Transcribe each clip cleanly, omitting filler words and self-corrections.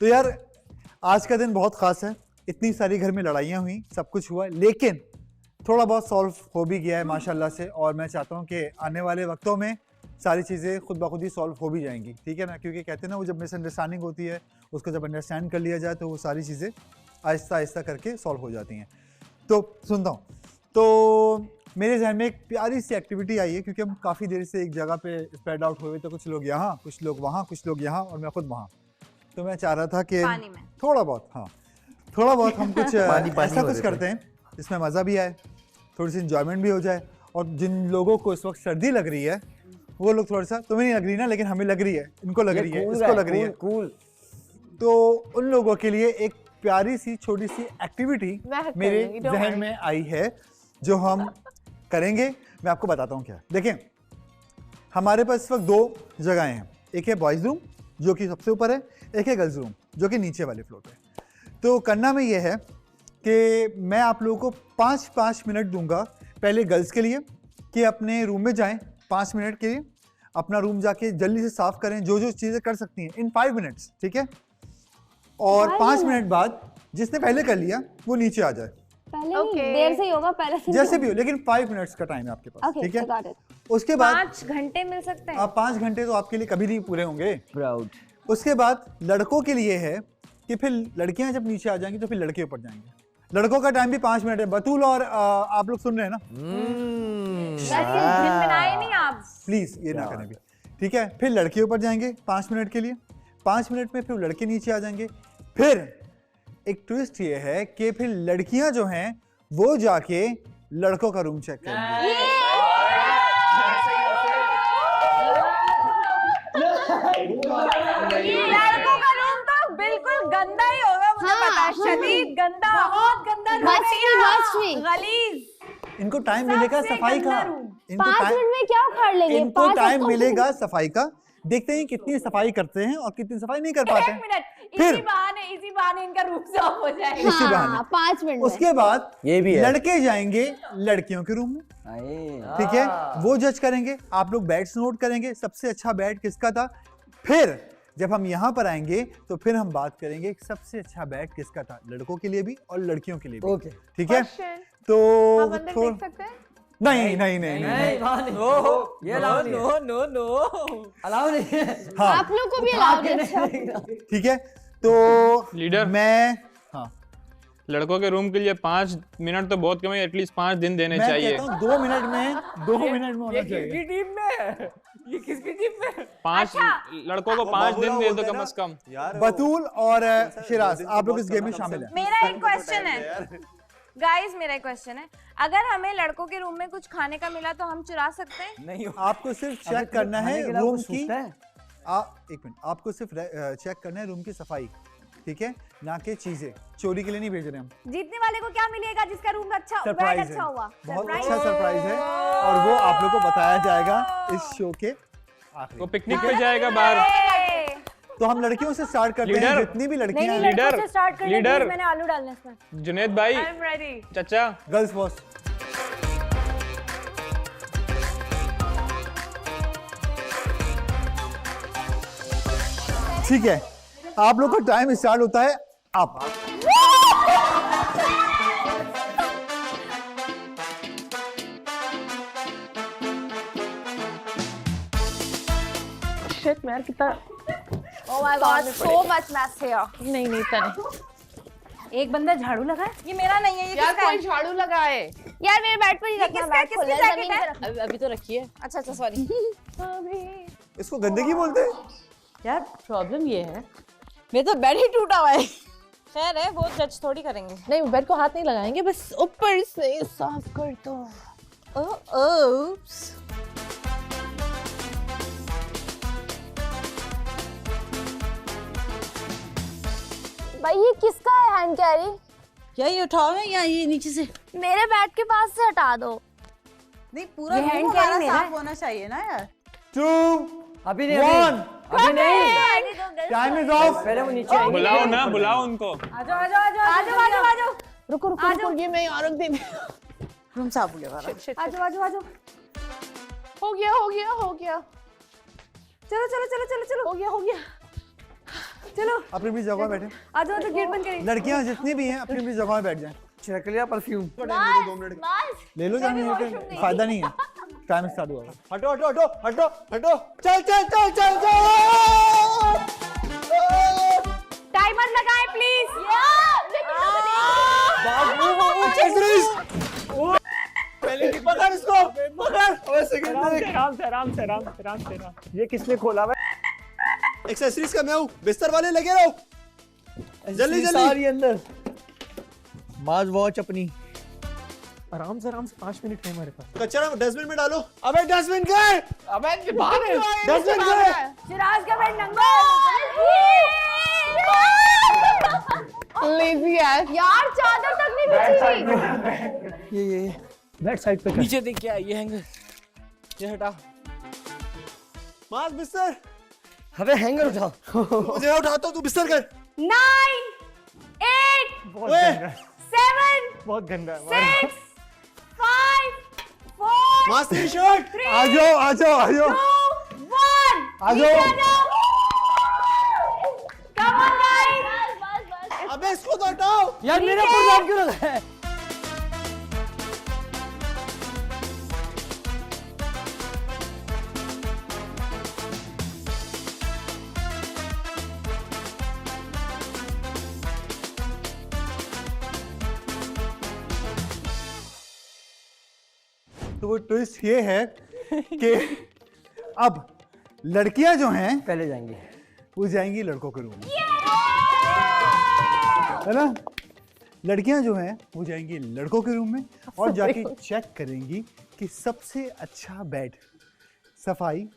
तो यार आज का दिन बहुत खास है, इतनी सारी घर में लड़ाइयाँ हुई, सब कुछ हुआ, लेकिन थोड़ा बहुत सॉल्व हो भी गया है माशाल्लाह से। और मैं चाहता हूँ कि आने वाले वक्तों में सारी चीज़ें खुद ब खुद ही सॉल्व हो भी जाएंगी, ठीक है ना, क्योंकि कहते हैं ना वो जब मिसअंडरस्टैंडिंग होती है उसको जब अंडरस्टैंड कर लिया जाए तो वो सारी चीज़ें आहिस्ता आहिस्ता करके सॉल्व हो जाती हैं। तो सुनता हूँ, तो मेरे जहन में एक प्यारी सी एक्टिविटी आई है, क्योंकि हम काफ़ी देर से एक जगह पे स्प्रेड आउट हुए, तो कुछ लोग यहाँ, कुछ लोग वहाँ, कुछ लोग यहाँ और मैं खुद वहाँ। तो मैं चाह रहा था कि थोड़ा बहुत, हाँ थोड़ा बहुत हम कुछ ऐसा कुछ करते हैं जिसमें मज़ा भी आए, थोड़ी सी इंजॉयमेंट भी हो जाए। और जिन लोगों को इस वक्त सर्दी लग रही है वो लोग थोड़ा सा, तुम्हें नहीं लग रही ना, लेकिन हमें लग रही है, इनको लग रही है, इसको लग रही है, तो उन लोगों के लिए एक प्यारी सी छोटी सी एक्टिविटी मेरे जहन में आई है जो हम करेंगे। मैं आपको बताता हूँ क्या। देखें, हमारे पास इस वक्त दो जगहें हैं, एक है बॉयज़ रूम जो कि सबसे ऊपर है, एक है गर्ल्स रूम जो कि नीचे वाले फ्लोर पे। तो करना में ये है कि मैं आप लोगों को 5-5 मिनट दूंगा, पहले गर्ल्स के लिए कि अपने रूम में जाएं 5 मिनट के लिए, अपना रूम जाके जल्दी से साफ करें, जो जो चीज़ें कर सकती हैं इन 5 मिनट्स, ठीक है। और 5 मिनट बाद जिसने पहले कर लिया वो नीचे आ जाए। पहले देर से ही होगा, पहले से जैसे भी हो, लेकिन 5 मिनट्स का टाइम है आपके पास, ठीक है। उसके बाद 5 घंटे मिल सकते हैं। आप 5 घंटे तो आपके लिए कभी नहीं पूरे होंगे। प्राउड। उसके बाद लड़कों के लिए है कि फिर लड़कियां जब नीचे आ जाएंगी तो फिर लड़के ऊपर जाएंगे। लड़कों का टाइम भी 5 मिनट है। बतूल और आप लोग सुन रहे हैं ना, नहीं आप प्लीज ये ना करें भी, ठीक है। फिर लड़के ऊपर जाएंगे 5 मिनट के लिए, 5 मिनट में फिर लड़के नीचे आ जाएंगे। फिर एक ट्विस्ट ये है कि फिर लड़कियां जो हैं वो जाके लड़कों का रूम चेक करेंगी। लड़कों का रूम तो बिल्कुल गंदा ही होगा, मुझे पता है, शदीद गंदा, बहुत गंदा, गलीज। इनको टाइम मिलेगा सफाई का, इनको 5 मिनट में क्या उखाड़ लेंगे? इनको टाइम मिलेगा सफाई का, देखते हैं कितनी सफाई करते हैं और कितनी सफाई नहीं कर पाते हैं। 1 मिनट, इसी बहाने इनका रूम साफ हो जाएगा। इसी बहाने 5 मिनट। उसके बाद ये भी है, लड़के जाएंगे लड़कियों के रूम में, ठीक है। वो जज करेंगे, आप लोग बैट्स नोट करेंगे, सबसे अच्छा बैट किसका था। फिर जब हम यहाँ पर आएंगे तो फिर हम बात करेंगे सबसे अच्छा बैट किसका था, लड़कों के लिए भी और लड़कियों के लिए भी, ठीक है। तो देख सकते हैं? नहीं, आप लोग को भी अलाउ है, ठीक है। तो लीडर, मैं लड़कों के रूम के लिए 5 मिनट तो बहुत कम है, एटलीस्ट 5 दिन देने मैं चाहिए। कहता हूँ 2 मिनट में 2 मिनट में होना चाहिए। टीम में ये किसकी टीम में? 5 लड़कों को 5 दिन दे दो कम से कम। बतूल और शिराज, आप लोग इस गेम में शामिल हैं। मेरा एक क्वेश्चन है गाइस, मेरा एक क्वेश्चन है, अगर हमें लड़कों के रूम में कुछ खाने का मिला तो हम चुरा सकते हैं? नहीं, आपको सिर्फ चेक करना है रूम की, एक मिनट, आपको सिर्फ चेक करना है रूम की सफाई, ठीक है, ना कि चीजें चोरी के लिए नहीं भेज रहे हम। जीतने वाले को क्या मिलेगा जिसका रूम अच्छा सरप्राइज अच्छा हुआ? बहुत अच्छा सरप्राइज है और वो आप लोग को बताया जाएगा इस शो के आखिर। वो पिकनिक पे जाएगा बाहर। तो हम लड़कियों से स्टार्ट करते हैं, जितनी भी लड़कियां हैं। लीडर, मैंने आलू डालने इसमें। जुनेद भाई, चाचा, गर्ल्स बॉस, ठीक है, आप लोग का टाइम स्टार्ट होता है अब। शिट यार, कितना Oh my God, so much mess here. नहीं इतना नहीं। एक बंदा झाड़ू लगाए, ये मेरा नहीं है, ये यार किसका है? कोई झाड़ू लगाए यार मेरे बेड पर ही रखना, बैग खोल ले, जमीन पे रख। अभी तो रखी है। अच्छा सॉरी। इसको गंदगी बोलते हैं यार प्रॉब्लम ये है, मेरा तो बेड ही टूटा हुआ है। खैर है, वो जज थोड़ी करेंगे। नहीं बेड को हाथ नहीं लगाएंगे, बस ऊपर से साफ कर दो। ओप्स, भाई ये किसका है हैंड कैरी? क्या ये उठाओ ना, या ये नीचे से? मेरे बेड के पास से हटा दो। नहीं, पूरा हैंड कैरी साफ होना चाहिए ना यार। 2 अभी नहीं, अभी नहीं, टाइम इज ऑफ। पहले वो नीचे आएंगे। बुलाओ ना, बुलाओ उनको। आजो। रुको ये मैं और रख दे। रूम साफ हो गया। आजो। हो गया चलो। हो गया। चलो अपनी अपनी जगह बैठे। आ जाओ तो गेट बंद करें। लड़कियां जितनी भी हैं अपनी अपनी जगह में बैठ जाएं। छिड़क लिया परफ्यूम। ले लो जाने का फायदा नहीं है। टाइम स्टार्ट हुआ। हटो हटो हटो हटो हटो। चल चल चल चल चल। टाइमर लगाएं प्लीज। पहले पकड़ इसको पकड़। आराम से आराम से आराम से आराम से। ये किसने खोला हुआ? एक्सेसरीज का मैं हूँ, बिस्तर वाले लगे रहो जल्दी जल्दी। सारी अंदर। माज वॉच अपनी। आराम से 5 मिनट है हमारे पास। कचरा डस्टबिन में डालो। अबे डस्टबिन गए। अबे बाहर है। डस्टबिन गए। चिराग का बेड नंगा। लेजी यार चादर तक नहीं बिछी। ये बैक साइड पे नीचे देख क्या ये हैंगर। ये हटा। मास बिस्तर। अबे हैंगर उठाओ। मुझे उठाता हूँ, तू बिस्तर कर। 9 8 बहुत गंदा। 7 बहुत गंदा है। 6 5 4 मास तेरी शर्ट। आ जाओ आ जाओ आ जाओ 2 1 आ जाओ। Come on guys. अबे इसको तो हटाओ। यार मेरा प्रोग्राम क्यों लगा है? तो वो ट्विस्ट ये है कि अब लड़कियां जो हैं पहले जाएंगे। वो जाएंगी लड़कों के रूम में, है ना। लड़कियां जो हैं वो जाएंगी लड़कों के रूम में और जाके चेक करेंगी कि सबसे अच्छा बेड सफाई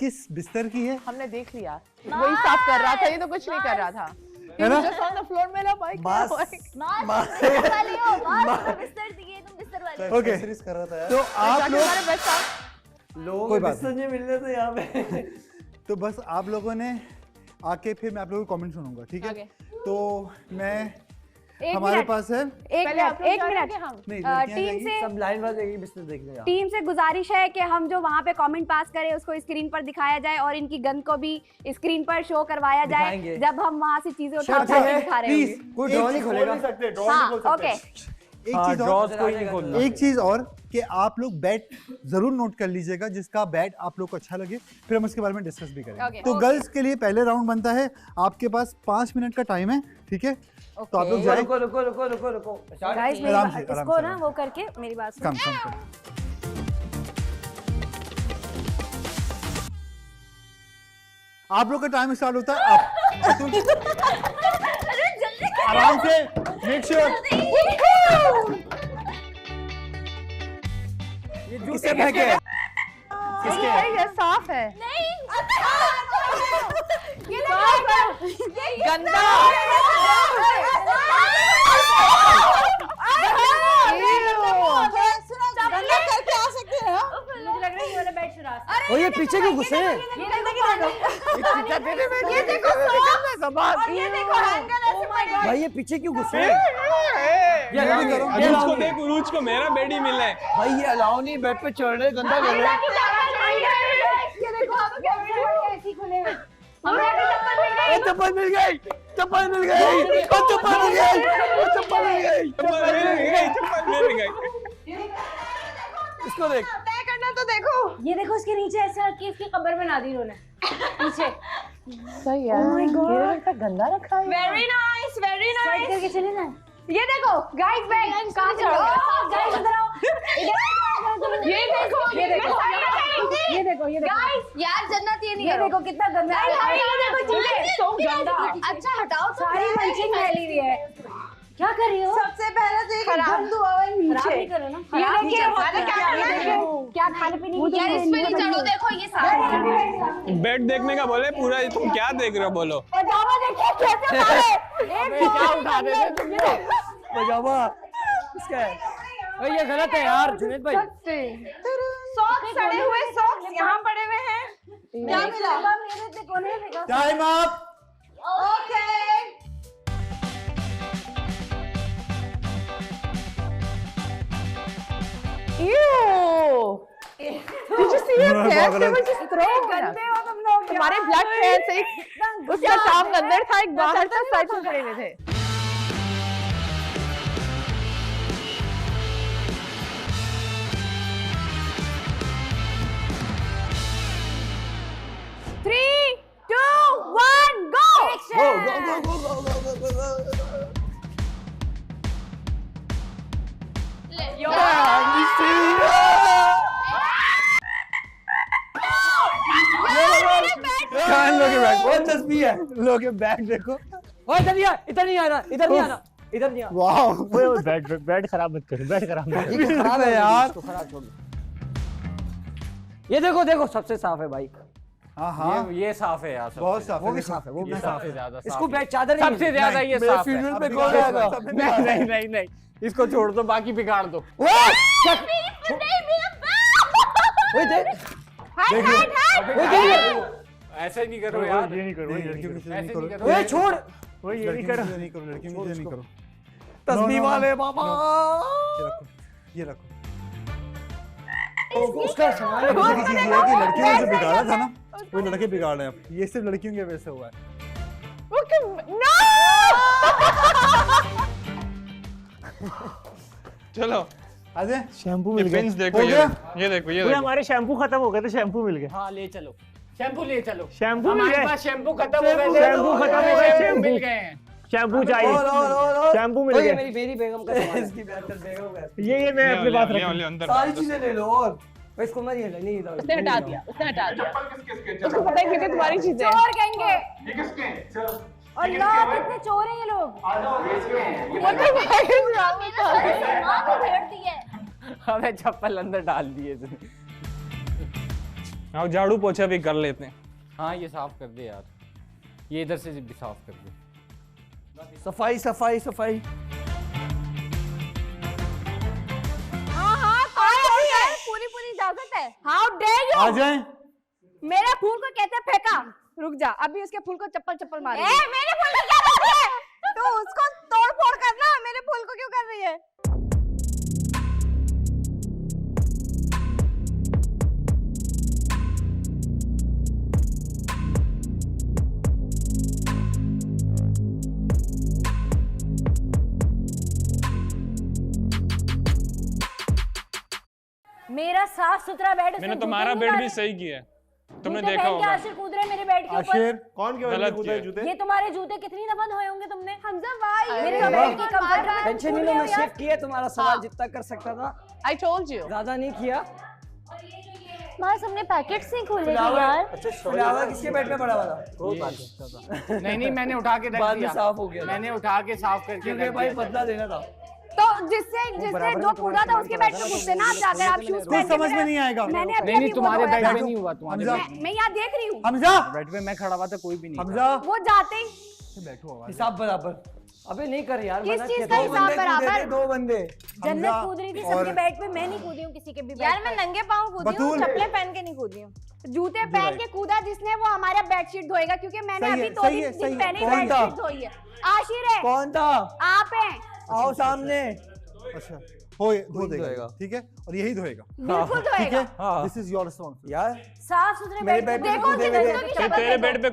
किस बिस्तर की है। हमने देख लिया, वही साफ कर रहा था, ये तो कुछ नहीं कर रहा था। है ना? Just on the floor में ना भाई, क्या हुआ? बिस्तर दिए तुम बिस्तर वाले। ओके कर रहा था यार। तो आप जाके लोग हमारा बेड साफ। लोगों कोई को बात बिस्तर नहीं मिलने थे यहाँ पे। तो बस आप लोगों ने आके फिर मैं आप लोगों को कमेंट सुनूंगा, ठीक है। Okay. तो मैं एक हमारे मिनट, पास है एक पहले आप मिनट, लोग एक जा रहे मिनट। थे हम। नहीं लड़कियां टीम जाएंगी। से सब लाइन बाय एक बिस्तर देख ले। टीम से गुजारिश है कि हम जो वहाँ पे कमेंट पास करें उसको स्क्रीन पर दिखाया जाए और इनकी गन को भी स्क्रीन पर शो करवाया जाए दिखाएंगे। जब हम वहाँ से चीजें उठा शर्त उठा के है, दिखा रहे प्लीज होंगे। कोई ड्रॉ नहीं खोलेगा। हाँ ओके। एक चीज और, कोई नहीं खोलना। एक चीज और कि आप लोग बैट जरूर नोट कर लीजिएगा जिसका बैट आप लोग को अच्छा लगे, फिर हम उसके बारे में डिस्कस भी करेंगे। Okay. तो गर्ल्स के लिए पहले राउंड बनता है, आपके पास 5 मिनट का टाइम है, ठीक है। तो आप लोग जाए रुको रुको रुको रुको रुको। गाइस मेरी आराम बात- से, आराम इसको से, ना आराम वो करके मेरी बात सुनो। कम। आप लोग का टाइम स्टार्ट होता है अब। आराम से, मेक श्योर। किससे फेंके? ये साफ है। गंदा। करके आ सकते हैं। मुझे लग रहा है ये वाला बेड शराब। ओ ये पीछे क्यों घुसे? ये देखो ये देखो हैंगर ऐसे पड़ा है। भाई ये पीछे क्यों घुसे? ये अलाउ करो। अरूज को देख, अरूज को मेरा बेड ही मिला है। भाई ये अलाउ नहीं, बेड पे चढ़ रहे, गंदा कर रहे। ये देखो आप ऐसे ही खुले हैं। हमें चप्पल मिल गई, चप्पल मिल गई, चप्पल मिल गई, चप्पल मिल गई। चप्पल मिल गई। इसको देख। तय करना तो देखो। ये देखो इसके नीचे ऐसे रख के इसकी कब्र बना दी इन्होंने पीछे। सही है। Oh my God. ये लगता है गंदा रखा है। वेरी नाइस करके चले ना। ये देखो गाइस बैग कहां चढ़ गया। गाइस इधर आओ। ये देखो ये देखो ये देखो ये देखो गाइस यार जन्नत ये नहीं ये देखो कितना गंदा है। ये देखो चीजें तो गंदा। अच्छा हटाओ तो सारी मंचिंग फैली हुई है। क्या कर रही हो? सबसे पहले तो एक खराब। गंदू आवाज खराब नीचे। नहीं करो ना। खराब ये नहीं देखिए करना, ये क्या करना है? देखिए क्या खाने पीने की यार इस पे नहीं चढ़ो, देखो ये साफ। बेड देखने का बोले पूरा, तुम क्या देख रहे हो बोलो। पजामा देखिए कैसे मारे। अबे क्या उठा रहे थे तुम लोग? पजामा किसका है? ओए ये गलत है यार जुनैद भाई। सॉक्स सड़े हुए सॉक्स यहाँ पड़े हुए हैं। क्या मिला? मेरे देखो नहीं देखो। Time up. Okay. Ew. Did you see your pants? They were just throwing them. गंदे हो तुम लोग। हमारे ब्लड ट्रेन से उसका काम अंदर था, एक बाहर था, साइड में खड़े हुए थे। Three, two, one, go! Go, go, go, go, go, go, go, go. बहुत तस्वीर है। लोग ये बैग देखो। ओए इधर नहीं आ, इधर नहीं आना, इधर नहीं आना, इधर नहीं आना। वाह बैट खराब मत करो, बैट खराब मत करो। खराब है यार, इसको खराब छोड़ दो। ये देखो देखो, सबसे साफ है भाई। हाँ हाँ ये साफ है यार, बहुत साफ है। वो भी साफ है, वो भी ये साफ सबसे है। ज्यादा साफ इसको है। बैग चादर नहीं सबसे ज्यादा ये मेरे साफ है। funeral पे कौन आएगा? नहीं नहीं नहीं, इसको छोड़ दो, बाकी बिगाड़ दो। ओए देख, ऐसे नहीं करो यार, ये नहीं करो, ये नहीं लड़कियों करो, की चीजें ऐसे नहीं करो। नहीं करो। ओए छोड़। ओए ये नहीं लड़कियों की करो। चीजें नहीं करो, लड़कियों की चीजें नहीं करो। तस्वीर No, no, वाले no, बाबा। ये रखो, ये रखो। उसका सामान है। दूसरी चीज ये है कि लड़कियों ने जो बिगाड़ा था ना, वो लड़के बिगाड़ रहे हैं अब। ये सिर्फ लड़कियों की वजह से हुआ है। चलो आ जाए। शैम्पू ये मिल गया। पिन्स देखो, हो ये गया? देखो, ये देखो, ये ओए देखो। हमारे शैम्पू खत्म हो गए थे, शैम्पू मिल गए। हाँ ले चलो, शैम्पू ले चलो। शैम्पू मिल हमारे गए। पास शैम्पू खत्म हो गए थे। शैम्पू खत्म हो गए, शैम्पू मिल शैम्पू। गए हैं। शैम्पू चाहिए, शैम्पू मिल ओए, ये गए। मेरी बेगम का सामान है। इसकी बेहतर बेगम है। ये मैं अपने पास ले, रखूं। ले, अंदर सारी डाल दो। चीजें ले लो और ओए, इसको मत ये ले, नहीं इधर। उसने हटा दिया, उसने हटा दिया। उसको पता है क्योंकि तुम्हारी चीजें हैं। चोर कहेंगे। और लोग कितने चोर हैं ये लोग। अबे चप्पल अंदर डाल दिए इसने। आओ झाड़ू पोछा भी कर लेते हैं। हाँ ये साफ कर दे यार, ये इधर से भी साफ कर दे। सफाई सफाई सफाई। हाँ हाँ पूरी पूरी इजाजत है। How dare ah you. जाए। मेरे फूल को कहते हैं फेंका। रुक जा, अभी उसके फूल को चप्पल मार। मेरे फूल को क्या कर रही है? तो उसको तोड़ फोड़ करना, मेरे फूल को क्यों कर रही है? मेरा साफ सुथरा बेड। मैंने तुम्हारा बेड भी सही किया है, तुमने जूते देखा पहन के होगा। आशिर कूद रहे मेरे बेड के ऊपर। आशिर कौन के गलत कूदा किया। है जूते? ये तुम्हारे जूते कितनी दफा धोए होंगे तुमने? हमजा भाई अरे मेरे बेड की कंफर्ट में टेंशन नहीं लो, मैं सेव किया तुम्हारा सवाल जितना कर सकता था, I told you. ज्यादा नहीं किया। माँ हमने पैकेट से खोले थे फ्लावर यार। फ्लावर किसके बेड में पड़ा हुआ था? नहीं नहीं, मैंने उठा के रख बाद में दिया, साफ हो गया। मैंने उठा के साफ करके क्योंकि रख भाई दिया। बदला देना था। तो जिससे जो कूदा था उसके बेड पे कूदते ना आप जाकर। आप शूज कुछ समझ में नहीं आएगा। मैंने अभी नहीं नहीं, अभी वो तुम्हारे धोया बेड था। पे नहीं हुआ, तुम्हारे हमजा, मैं यहाँ देख रही हूँ। हमजा, बेड पे मैं खड़ा हुआ था, कोई भी नहीं था। हमजा। वो जाते ही बैठो आवाज। हिसाब बराबर। अबे नहीं कर यार, किस मना चीज किया का था। हिसाब बराबर? दो बंदे। जन्नत कूद रही थी सबके और- बेड पे, मैं नहीं कूदी हूँ किसी के भी बेड यार पे। मैं नंगे पाँव कूदी हूँ, बतूल। चप्पलें पहन के नहीं कूदी हूँ। जूते पहन के कूदा जिसने वो हमारा बेडशीट धोएगा, क्योंकि मैंने सही अभी है, दो सही है, दिन सही है। पहले ही कौन था? बेडशीट धोई है। आशिर है, कौन था? आप हैं। आओ सामने। अच्छा धो कोई देगा, धोएगा। ठीक है, और यही धोएगा, बिल्कुल ठीक है। धोएगा। This is your responsibility. यार साफ सुथरे मेरे बेड पे बेड पे देखो कूदे कितने हुए लोगों की तो शक्ल तेरे देखो। बेड पे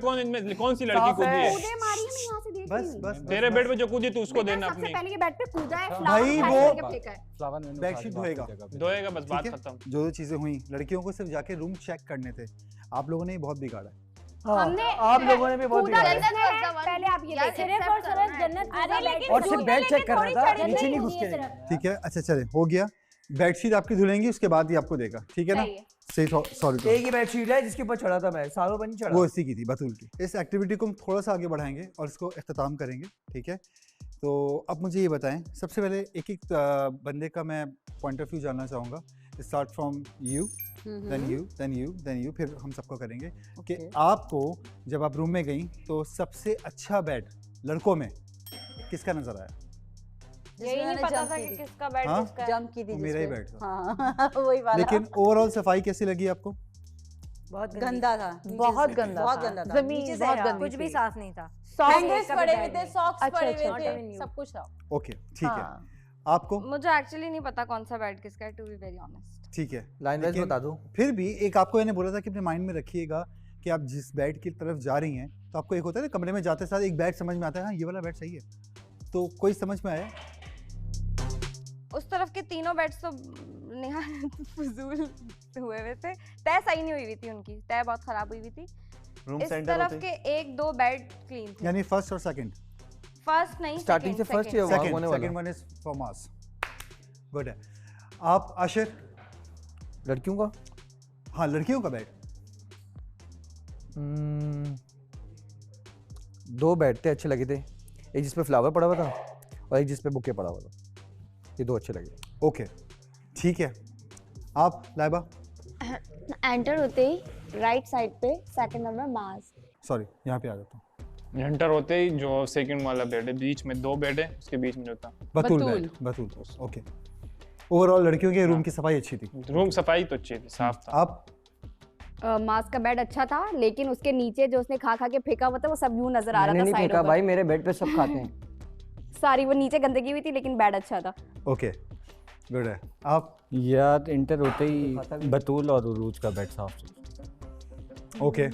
कौन सी लड़की साफ कूदी है। है? कूदे मारी है, मैं यहाँ से देख बस रही हूँ। बस तेरे बेड पे जो कूदी तू उसको देना सबसे अपनी। पहले ये बेड पे कूदा है, भाई, फ्लावर वो- करके फेंका है। फ्लावर मैंने उठा बेडशीट के धोएगा। बाकी जगह पे। धोएगा बस, बात ठीक है? खत्म। जो जो चीजें हुई, लड़कियों को सिर्फ जाके रूम चेक करने थे, आप लोगों ने ये बहुत बिगाड़ा है। हाँ, हमने आप लोगों ने भी बहुत कूदा बिगाड़ा। किसने है? पहले आप ये देखिए। सिर्फ और सिर्फ जन्नत कूदा बेड पे। और सिर्फ बेड चेक करना था, नीचे नहीं घुस के। ठीक है, अच्छा चले, हो गया। बेडशीट आपकी धुलेंगी, उसके बाद ही आपको देगा, ठीक है ना? सही है। सही, सॉरी। एक ही बेडशीट है जिसके ऊपर चढ़ा था मैं, सालों पर नहीं चढ़ा। वो इसी की थी, बतूल की। इस एक्टिविटी को हम थोड़ा सा आगे बढ़ाएंगे और इसको इख्तिताम करेंगे, ठीक है? तो अब मुझे ये बताएं, सबसे पहले एक एक बंदे का मैं पॉइंट ऑफ व्यू जानना चाहूँगा। Start from you, then you, then you, then you, फिर हम सबको करेंगे कि आपको जब आप रूम में गई तो सबसे अच्छा बेड लड़कों में किसका नजर आया? यही नहीं पता था कि किसका बेड हाँ? किसका है। जंप की थी वो मेरा ही जिसपे। बेड था। हाँ वही वाला। लेकिन ओवरऑल सफाई कैसी लगी आपको? बहुत गंदा था, नीचे बहुत से। गंदा बहुत था। गंदा था, जमीन नीचे से बहुत रहा। गंदी कुछ भी थी। साफ नहीं था। हैंगर्स कभी पड़े बैग हुए थे, नहीं। सॉक्स अच्छा, पड़े अच्छा, हुए अच्छा। थे, सब कुछ था। ओके, ठीक है। हाँ। आपको? मुझे एक्चुअली नहीं पता कौन सा बेड किसका है, टू बी वेरी ऑनेस्ट। ठीक है, लाइन वाइज लेकिन बता दो। फिर भी एक आपको मैंने बोला था कि अपने माइंड में रखिएगा कि आप जिस बेड की तरफ जा रही हैं तो आपको एक होता है ना कमरे में जाते साथ एक बेड समझ में आता है, हाँ ये वाला बेड सही है, तो कोई समझ में आया? उस तरफ के तीनों बेड्स तो निहायत फजूल हुए हुए थे, तय सही नहीं हुई थी उनकी, तय बहुत खराब हुई थी। रूम इस सेंटर तरफ होते के एक दो बेड क्लीन थे। यानी फर्स्ट और सेकंड? फर्स्ट नहीं, स्टार्टिंग से फर्स्ट या सेकंड होने वाला? Second one is for mass. Good है। आप आशिर? लड़कियों का? हाँ लड़कियों का बेड। दो बेड थे, अच्छे लगे थे। एक जिस पे फ्लावर पड़ा हुआ था और एक जिस पे बुके पड़ा हुआ था, ये दो अच्छे लगे। ओके ठीक है। आप लाइबा? एंटर होते ही राइट साइड पे सेकंड नंबर मास। सॉरी यहाँ पे आ जाता हूँ। एंटर होते ही जो सेकंड वाला बेड है, बीच में दो बेड है, उसके बीच में जो था बतूल बेड। बतूल। ओके। ओवरऑल लड़कियों के रूम की सफाई अच्छी थी? रूम सफाई तो अच्छी थी, साफ था। आप? मास का बेड अच्छा था, लेकिन उसके नीचे जो उसने खा खा के फेंका हुआ था वो सब यूं नजर आ रहा था नहीं साइडों फेंका पर। भाई, मेरे बेड पे सब खाते हैं। सारी वो नीचे गंदगी हुई थी, लेकिन बेड अच्छा था। ओके गुड है। आप? यार इंटर होते ही बतूल और उरूज का बेड साफ था। ओके।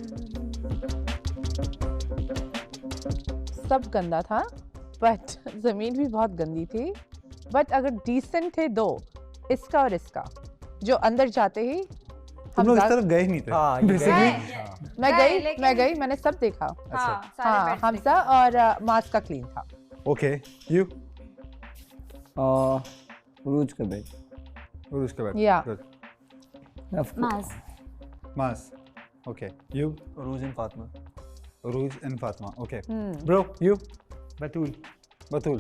सब गंदा था, बट जमीन भी बहुत गंदी थी। बट अगर डिसेंट थे दो, इसका और इसका, जो अंदर जाते ही तुम लोग इस तरफ गए ही नहीं थे? हाँ, ये बेसिकली मैं गई, मैंने सब देखा। हाँ, सारे हाँ, बेड्स हमजा और मास का क्लीन था। ओके। यू? उरूज का बेड। और उसके बाद? या। मास। मास। Okay. You? Urooj and Fatima. Urooj and Fatima. Okay bro. You? Batool. Batool.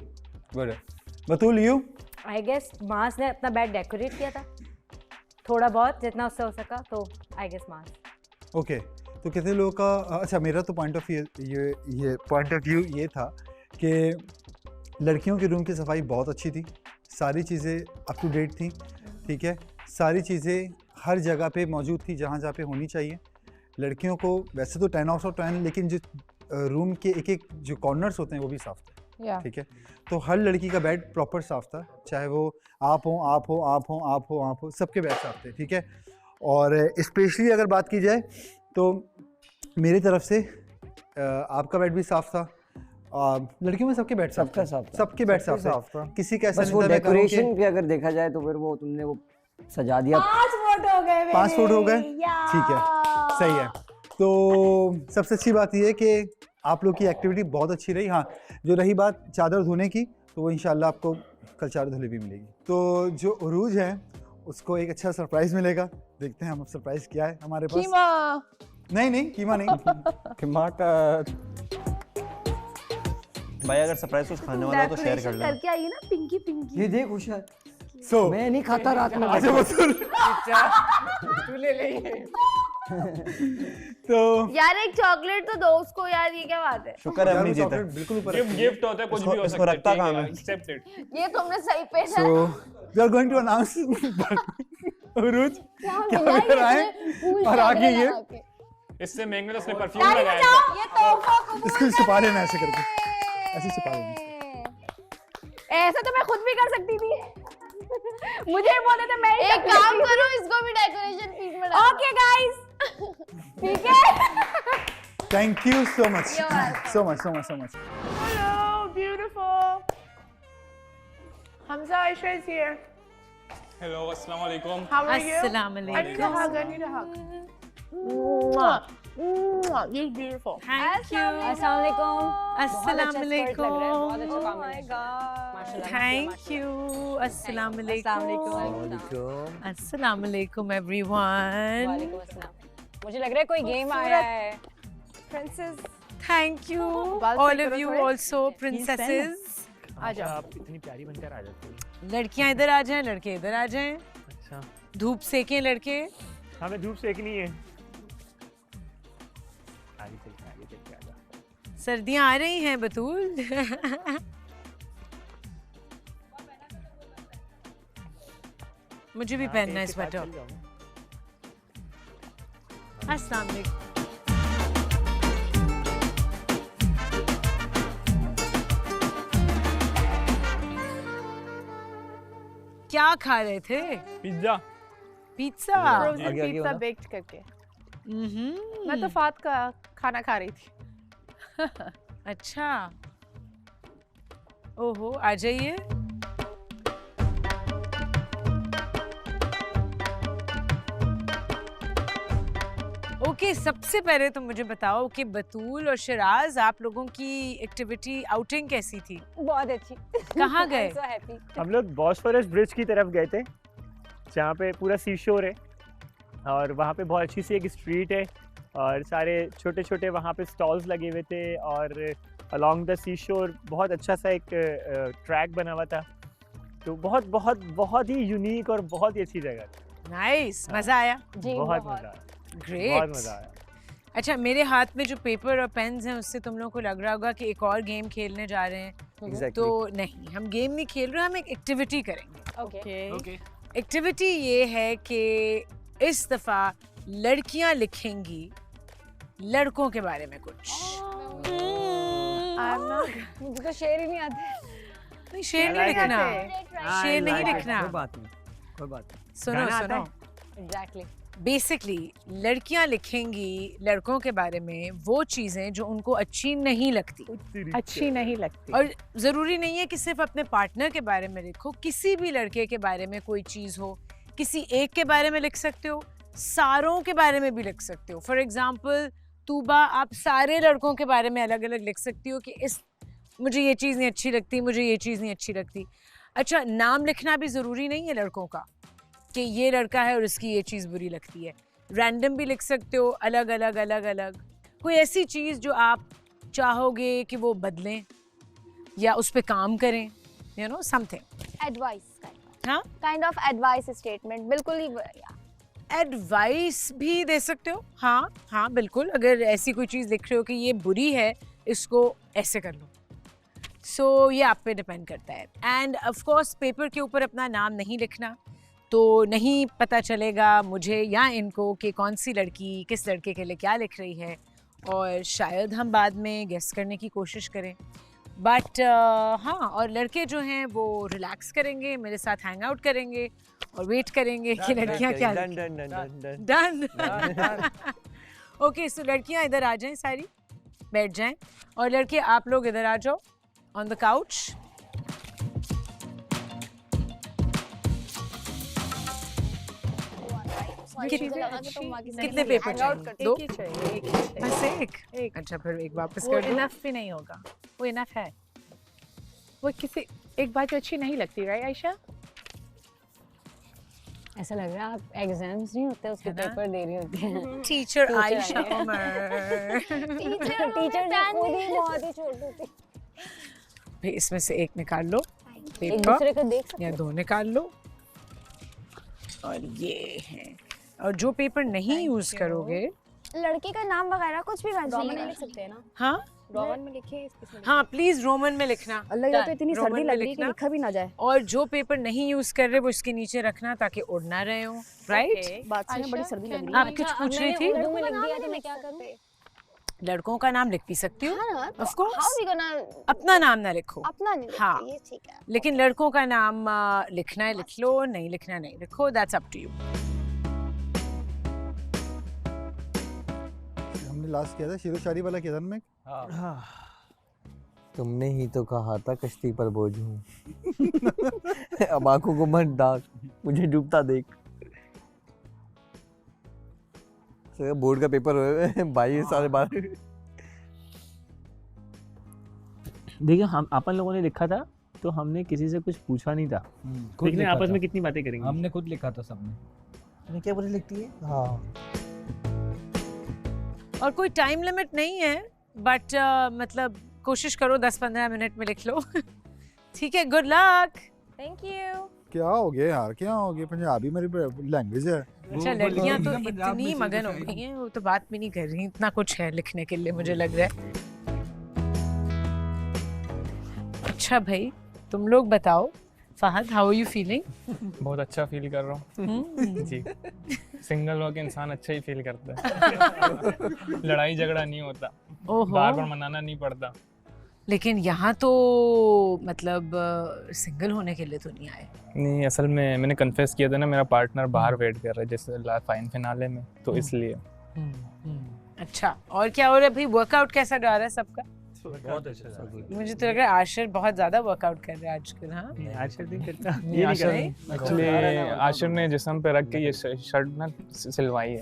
Good है। बतूल यू? आई गेस मास ने अपना बेड डेकोरेट किया था थोड़ा बहुत, जितना उससे हो सका, तो आई गेस मास। ओके। तो कितने लोगों का, अच्छा मेरा तो पॉइंट ऑफ ये पॉइंट ऑफ व्यू ये था कि लड़कियों के रूम की सफाई बहुत अच्छी थी, सारी चीज़ें अप टू डेट थी, ठीक है, सारी चीज़ें हर जगह पे मौजूद थी जहाँ जहाँ पे होनी चाहिए। लड़कियों को वैसे तो 10 आउट ऑफ 10, लेकिन जो रूम के एक एक जो कॉर्नर्स होते हैं वो भी साफ़ थे, ठीक है। तो हर लड़की का बेड प्रॉपर साफ़ था, चाहे वो आप हो, सबके बेड साफ़ थे, ठीक है। और स्पेशली अगर बात की जाए तो मेरी तरफ से आपका बेड भी साफ़ था, लड़कियों में सबके बेड साफ सबका साफ था, सबके बेड साफ था। किसी का ऐसा बस वो नहीं था मैं कहूँ कि डेकोरेशन भी अगर देखा जाए तो फिर वो तुमने वो सजा दिया। 5 वोट हो गए मेरे। 5 फुट हो गए, ठीक है, सही है। तो सबसे अच्छी बात यह है कि आप लोग की एक्टिविटी बहुत अच्छी रही। हाँ, जो रही बात चादर धोने की, तो वो इंशाल्लाह आपको कल चादर धुली भी मिलेगी। तो जो उरूज है उसको एक अच्छा सरप्राइज मिलेगा, देखते हैं हम सरप्राइज क्या है हमारे पास। कीमा। नहीं कीमा नहीं। टमाटर। भाई अगर सरप्राइज कुछ खाने वाला हो तो शेयर कर लेना। करके आई ना पिंकी पिंकी। ये देख हुशार, So, मैं नहीं खाता रात में। अच्छा बतूल, तू ले ले। तो यार एक चॉकलेट तो दो उसको यार, ये क्या बात है। शुक्र है हम नहीं जीते। चॉकलेट बिल्कुल ऊपर गिफ्ट गिफ्ट होता है, कुछ भी हो इसको सकता है, रखता ठीक कहाँ है, है? accept it। ये तुमने सही पहना। So, we are going to announce उरूज क्या लेकर आए और आगे ये इससे महंगे तो उसने परफ्यूम लगाया था। ये तोहफा कबूल इसको छुपा लेना ऐसे करके, ऐसे छुपा लेना। ऐसा तो मैं खुद भी कर सकती थी। मुझे बोलते थे मैं एक काम करो, इसको भी डेकोरेशन पीस में डालो। ओके गाइस, ठीक है। Thank you so much, so much. Hello, beautiful. Hamza, Aisha is here. Hello, अस्सलाम वालेकुम। How are you? Assalamu I need a hug. I need a hug. Mwah. Mwah. You're beautiful. Thank you. अस्सलाम वालेकुम। अस्सलाम वालेकुम। बहुत अच्छा काम है। माशाल्लाह। Thank you. अस्सलाम वालेकुम। अस्सलाम वालेकुम एवरीवन। वालेकुम अस्सलाम। मुझे लग रहा है कोई गेम आया है। Princess, thank you all of you also princesses. आ जाओ। आप इतनी प्यारी बनकर आ जाती है। लड़कियां इधर आ जाएं, लड़के इधर आ जाएं। अच्छा, धूप सेकें लड़के। हमें धूप सेकनी है। आगे चल के आजा। सर्दियां आ रही हैं बतूल। मुझे भी पहनना है स्वेटर। अस्सलाम वालेकुम। क्या खा रहे थे? पिज्जा। पिज्जा। Frozen आगे pizza वाला। baked करके। मैं तो फात का खाना खा रही थी। अच्छा, ओहो, आ जाइए। ओके, सबसे पहले तो मुझे बताओ कि बतूल और शिराज, आप लोगों की एक्टिविटी आउटिंग कैसी थी? बहुत अच्छी। कहाँ गए? So happy. हम लोग बॉस्फोरस ब्रिज की तरफ गए थे, जहाँ पे पूरा सी शोर है और वहाँ पे बहुत अच्छी सी एक स्ट्रीट है और सारे छोटे छोटे वहाँ पे स्टॉल्स लगे हुए थे और अलोंग द सी शोर बहुत अच्छा सा एक ट्रैक बना हुआ था। तो बहुत बहुत बहुत ही यूनिक और बहुत ही अच्छी जगह थी। नाइस, मजा आया? जी बहुत मजा आया, ग्रेट। बहुत मजा आया। अच्छा, मेरे हाथ में जो पेपर और पेन्स हैं उससे तुम लोगों को लग रहा होगा कि एक और गेम खेलने जा रहे हैं। Exactly. तो नहीं, हम गेम नहीं खेल रहे, हम एक एक्टिविटी करेंगे। Okay. एक्टिविटी ये है कि इस दफा लड़कियां लिखेंगी लड़कों के बारे में कुछ। मुझे तो शेर ही नहीं आते। नहीं, शेर नहीं लिखना, शेर नहीं लिखना। कोई बात नहीं, कोई बात नहीं। सुनो गाना सुनो, Exactly. बेसिकली लड़कियां लिखेंगी लड़कों के बारे में वो चीजें जो उनको अच्छी नहीं लगती। अच्छी नहीं लगती। और ज़रूरी नहीं है कि सिर्फ अपने पार्टनर के बारे में लिखो, किसी भी लड़के के बारे में कोई चीज़ हो, किसी एक के बारे में लिख सकते हो, सारों के बारे में भी लिख सकते हो। फॉर एग्जाम्पल तूबा, आप सारे लड़कों के बारे में अलग अलग लिख सकती हो कि इस मुझे ये चीज़ नहीं अच्छी लगती, मुझे ये चीज़ नहीं अच्छी लगती। अच्छा, नाम लिखना भी ज़रूरी नहीं है लड़कों का कि ये लड़का है और इसकी ये चीज़ बुरी लगती है। रैंडम भी लिख सकते हो, अलग अलग अलग अलग। कोई ऐसी चीज़ जो आप चाहोगे कि वो बदलें या उस पे काम करें, यू नो, समथिंग। एडवाइस हाँ, काइंड ऑफ एडवाइस स्टेटमेंट, बिल्कुल ही एडवाइस भी दे सकते हो। हाँ हाँ, बिल्कुल। अगर ऐसी कोई चीज़ लिख रहे हो कि ये बुरी है, इसको ऐसे कर लो, सो ये आप पे डिपेंड करता है। एंड ऑफ कोर्स पेपर के ऊपर अपना नाम नहीं लिखना, तो नहीं पता चलेगा मुझे या इनको कि कौन सी लड़की किस लड़के के लिए क्या लिख रही है, और शायद हम बाद में गेस करने की कोशिश करें। बट हाँ, और लड़के जो हैं वो रिलैक्स करेंगे, मेरे साथ हैंग आउट करेंगे और वेट करेंगे कि लड़कियां क्या डन। ओके, सो लड़कियां इधर आ जाएं, सारी बैठ जाएं, और लड़के आप लोग इधर आ जाओ ऑन द काउच। कितने पेपर चाहिए? दो? बस एक? अच्छा, फिर एक वापस कर दो। इनफ भी नहीं होगा, वो इनफ है। वो किसी एक बात जो अच्छी नहीं लगती, राइट आयशा? ऐसा लग रहा है आप एग्जाम्स नहीं होते उसके पेपर दे रही होती हैं। टीचर आयशा उमर। टीचर खुद ही बहुत ही छोटी थी। भाई इसमें से एक निकाल लो एक दूसरे को देख सकते या दो निकाल लो, और ये है। और जो पेपर नहीं यूज करोगे, लड़के का नाम वगैरह कुछ भी रोमन में लिख सकते हैं ना? हाँ रोमन में लिखिए। हाँ, प्लीज रोमन में लिखना। अल्लाह या तो इतनी रोमन सर्दी में लग रही है कि लिखना। लिखा भी ना जाए। और जो पेपर नहीं यूज कर रहे वो इसके नीचे रखना ताकि उड़ ना रहे हो, राइट? बात से बड़ी सर्दी लग रही आप कुछ पूछ रही थी? उर्दू में लिख दिया तो मैं क्या करूं? लड़कों का नाम लिख भी सकती हो, of course. How we gonna अपना नाम ना लिखो, अपना नहीं लिखते, हाँ। ये ठीक है। लेकिन लड़कों का नाम लिखना है लिख लो, नहीं लिखना नहीं लिखो, दैट्स अप टू यू। हमने लास्ट किया था शेरो शायरी वाला किया था ना। मैं तुमने ही तो कहा था कश्ती पर बोझ हूँ। अब आंखों को मत डाक, मुझे डूबता देख। बोर्ड का पेपर हुए भाई सारे बार। देखिए, हम अपन लोगों ने लिखा था तो हमने किसी से कुछ पूछा नहीं था, लेकिन आपस में कितनी बातें करेंगे। हमने खुद लिखा था सबने। क्या बुरी लिखती है? हाँ। और कोई टाइम लिमिट नहीं है, बट मतलब कोशिश करो 10-15 मिनट में लिख लो। ठीक है, गुड लक। Thank you. क्या हो गया यार, क्या हो गया? पंजाबी मेरी लैंग्वेज है। अच्छा, लड़कियां तो इतनी मगन हो गई हैं, वो तो बात भी नहीं कर रही, इतना कुछ है लिखने के लिए मुझे लग रहा है। अच्छा भाई, तुम लोग बताओ, Fahad, how are you feeling? बहुत अच्छा फील कर रहा हूँ जी। सिंगल होकर इंसान अच्छा ही फील करता है। लड़ाई झगड़ा नहीं होता, बार बार मनाना नहीं पड़ता। लेकिन यहाँ तो मतलब सिंगल होने के लिए तो नहीं आए। नहीं, असल में मैंने कन्फेस किया था ना, मेरा पार्टनर बाहर वेट कर रहा है जैसे फाइन फिनाले में, तो इसलिए अच्छा, और क्या हो रहा है भाई? वर्कआउट कैसा जा रहा है सबका? बहुत अच्छा था। मुझे तो लग रहा है आशिर बहुत ज्यादा वर्कआउट कर रहा है आजकल। हाँ, आशिर नहीं करता, नहीं, ये नहीं आशिर करता। एक्चुअली आशिर ने जिस्म पे रख के ये शर्ट ना सिलवाई है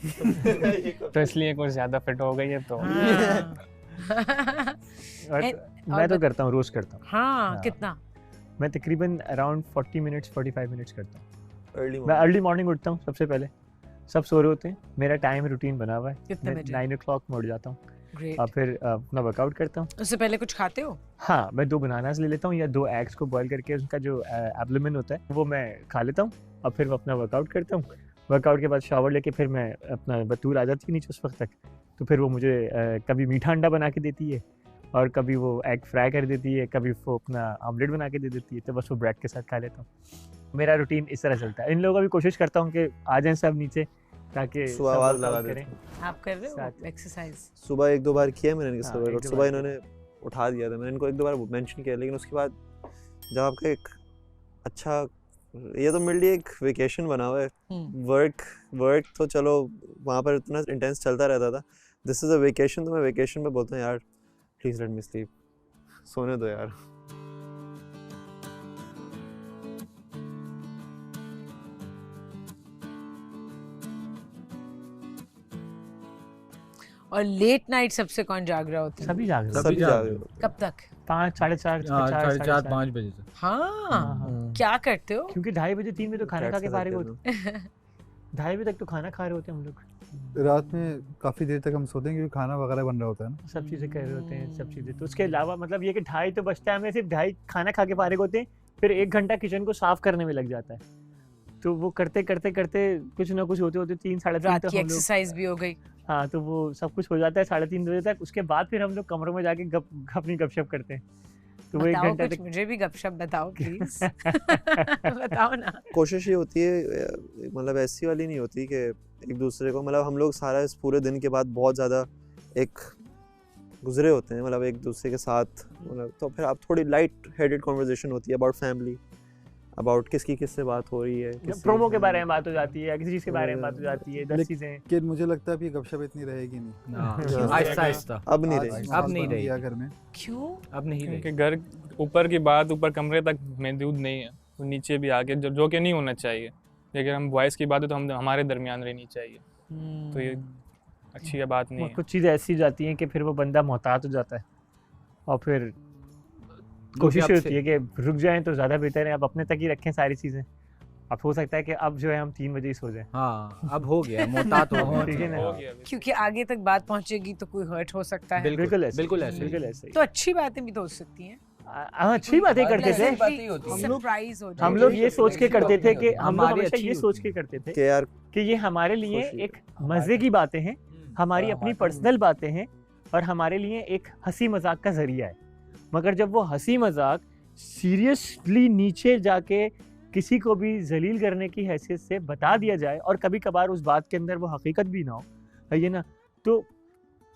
तो इसलिए कुछ ज्यादा फिट हो गई है तो और मैं तो करता हूँ, रोज करता हूँ। हाँ, कितना? मैं तकरीबन अराउंड 40 मिनट्स 45 मिनट्स करता हूँ। मैं अर्ली अर्ली मॉर्निंग उठता हूँ सबसे पहले, सब सो रहे होते हैं, मेरा टाइम रूटीन बना हुआ है। कितने मैं बजे? 9 o'clock में उठ जाता हूँ ग्रेट। और फिर अपना वर्कआउट करता हूँ। उससे पहले कुछ खाते हो? हाँ, मैं 2 बनानास ले लेता हूँ या 2 एग्स को बॉईल करके उनका जो एब्डोमेन होता है वो मैं खा लेता हूँ और फिर मैं अपना वर्कआउट करता हूँ। वर्कआउट के बाद शावर लेके फिर मैं अपना बतूल आ जाती है नीचे उस वक्त तक, तो फिर वो मुझे कभी मीठा अंडा बना के देती है और कभी वो एग फ्राई कर देती है, कभी वो अपना ऑमलेट बना के दे देती है, तो बस वो ब्रेड के साथ खा लेता हूँ। मेरा रूटीन इस तरह चलता है। इन लोगों का भी कोशिश करता हूँ कि आ जाएं सब नीचे ताकि सुबह आवाज लगा दें। आप कर रहे हो एक्सरसाइज? सुबह 1-2 बार किया मैंने इनके हाँ, साथ एक वर्कआउट। दो सुबह बार इन्होंने उठा दिया था, मैंने इनको 1-2 बार मेंशन किया, लेकिन उसके बाद जब आपका एक अच्छा, ये तो मेरे लिए एक वेकेशन बना हुआ है। वर्क तो चलो वहाँ पर इतना इंटेंस चलता रहता था, दिस इज अ वेकेशन। तो मैं वेकेशन पे बोलता हूँ यार प्लीज लेट मी स्लीप, सोने दो यार। और लेट नाइट सबसे कौन जाग रहा होता है? सभी जाग रहे सभी जाग रहे हो। कब तक? 5, 4:30, 4:30-5 बजे से। हाँ, क्या करते हो? क्योंकि 2:30 बजे 3 बजे तो खाना खा के फारिग होते हैं। 2:30 बजे तक तो खाना खा रहे होते हैं हम लोग। रात में काफ़ी देर तक हम सोते हैं क्योंकि खाना वगैरह बन रहा होता है ना, सब चीज़ें कर रहे होते हैं, सब चीज़ें। तो उसके अलावा मतलब ये कि 2:30 तो बचता है, हमें सिर्फ 2:30 खाना खा के फारिग होते हैं, फिर 1 घंटा किचन को साफ करने में लग जाता है। तो वो करते करते करते कुछ ना कुछ होते होते 3 साढ़े 3 रात तक की हम लोग, एक्सरसाइज भी हो गई। हाँ, तो वो सब कुछ हो जाता है 3:30 बजे तक। उसके बाद फिर हम लोग कमरों में जाके अपनी गपशप करते हैं। तो वो 1 बताओ घंटे कुछ, तक मुझे भी गपशप बताओ प्लीज। बताओ ना। कोशिश ये होती है, मतलब ऐसी वाली नहीं होती कि एक दूसरे को, मतलब हम लोग सारा इस पूरे दिन के बाद बहुत ज़्यादा एक गुजरे होते हैं, मतलब एक दूसरे के साथ, मतलब तो फिर आप थोड़ी लाइट हेडेड कॉन्वर्जेशन होती है अबाउट फैमिली, अबाउट किससे बात हो रही है, प्रोमो के बारे में बात हो जाती है या किसी चीज़ के बारे में बात हो जाती है, 10 चीज़ें। लेकिन मुझे लगता है कि गपशप इतनी रहेगी नहीं, आहिस्ता आहिस्ता। अब नहीं रही। अब नहीं रही घर में। क्यों? अब नहीं रही। क्योंकि घर ऊपर की बात ऊपर कमरे तक महदूद नहीं है, तो नीचे भी आके जो कि नहीं होना चाहिए। लेकिन हम वॉइस की बात है तो हम हमारे दरमियान रहनी चाहिए, तो ये अच्छी बात नहीं है। कुछ चीज़ें ऐसी जाती हैं कि फिर वो बंदा मोहतात हो जाता है और फिर कोशिश होती है कि रुक जाएं तो ज़्यादा बेहतर है, अब अपने तक ही रखें सारी चीज़ें। अब हो सकता है कि अब जो है हम 3 बजे ही सो जाएं। हाँ, अब हो गया, मोहतात हो गया। ठीक है ना? क्योंकि आगे तक बात पहुंचेगी तो कोई हर्ट हो सकता है। बिल्कुल ऐसे, बिल्कुल ऐसे। बिल्कुल ऐसे। तो अच्छी बातें भी तो हो सकती हैं। अच्छी बातें करते थे सरप्राइज हो जाए। हम लोग, ये सोच के करते थे कि हम लोग हमारी हमेशा अच्छी ये सोच के करते थे कि यार कि ये हमारे लिए एक मज़े की बातें हैं, हमारी अपनी पर्सनल बातें हैं और हमारे लिए एक हंसी मजाक का जरिया है। मगर जब वो हंसी मजाक सीरियसली नीचे जाके किसी को भी जलील करने की हैसियत से बता दिया जाए और कभी कभार उस बात के अंदर वो हकीकत भी ना हो, है ये ना, तो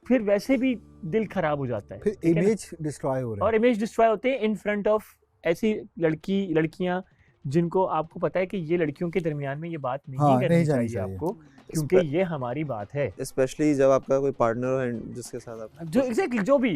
फिर वैसे भी दिल खराब हो जाता है। फिर इमेज डिस्ट्रॉय हो रहा है और इमेज डिस्ट्रॉय होते हैं इन फ्रंट ऑफ ऐसी लड़कियां जिनको आपको पता है कि ये लड़कियों के दरमियान में ये बात नहीं करनी चाहिए आपको, क्योंकि ये हमारी बात है। स्पेशली जब आपका कोई पार्टनर हो जिसके साथ आप जो एग्जैक्टली जो भी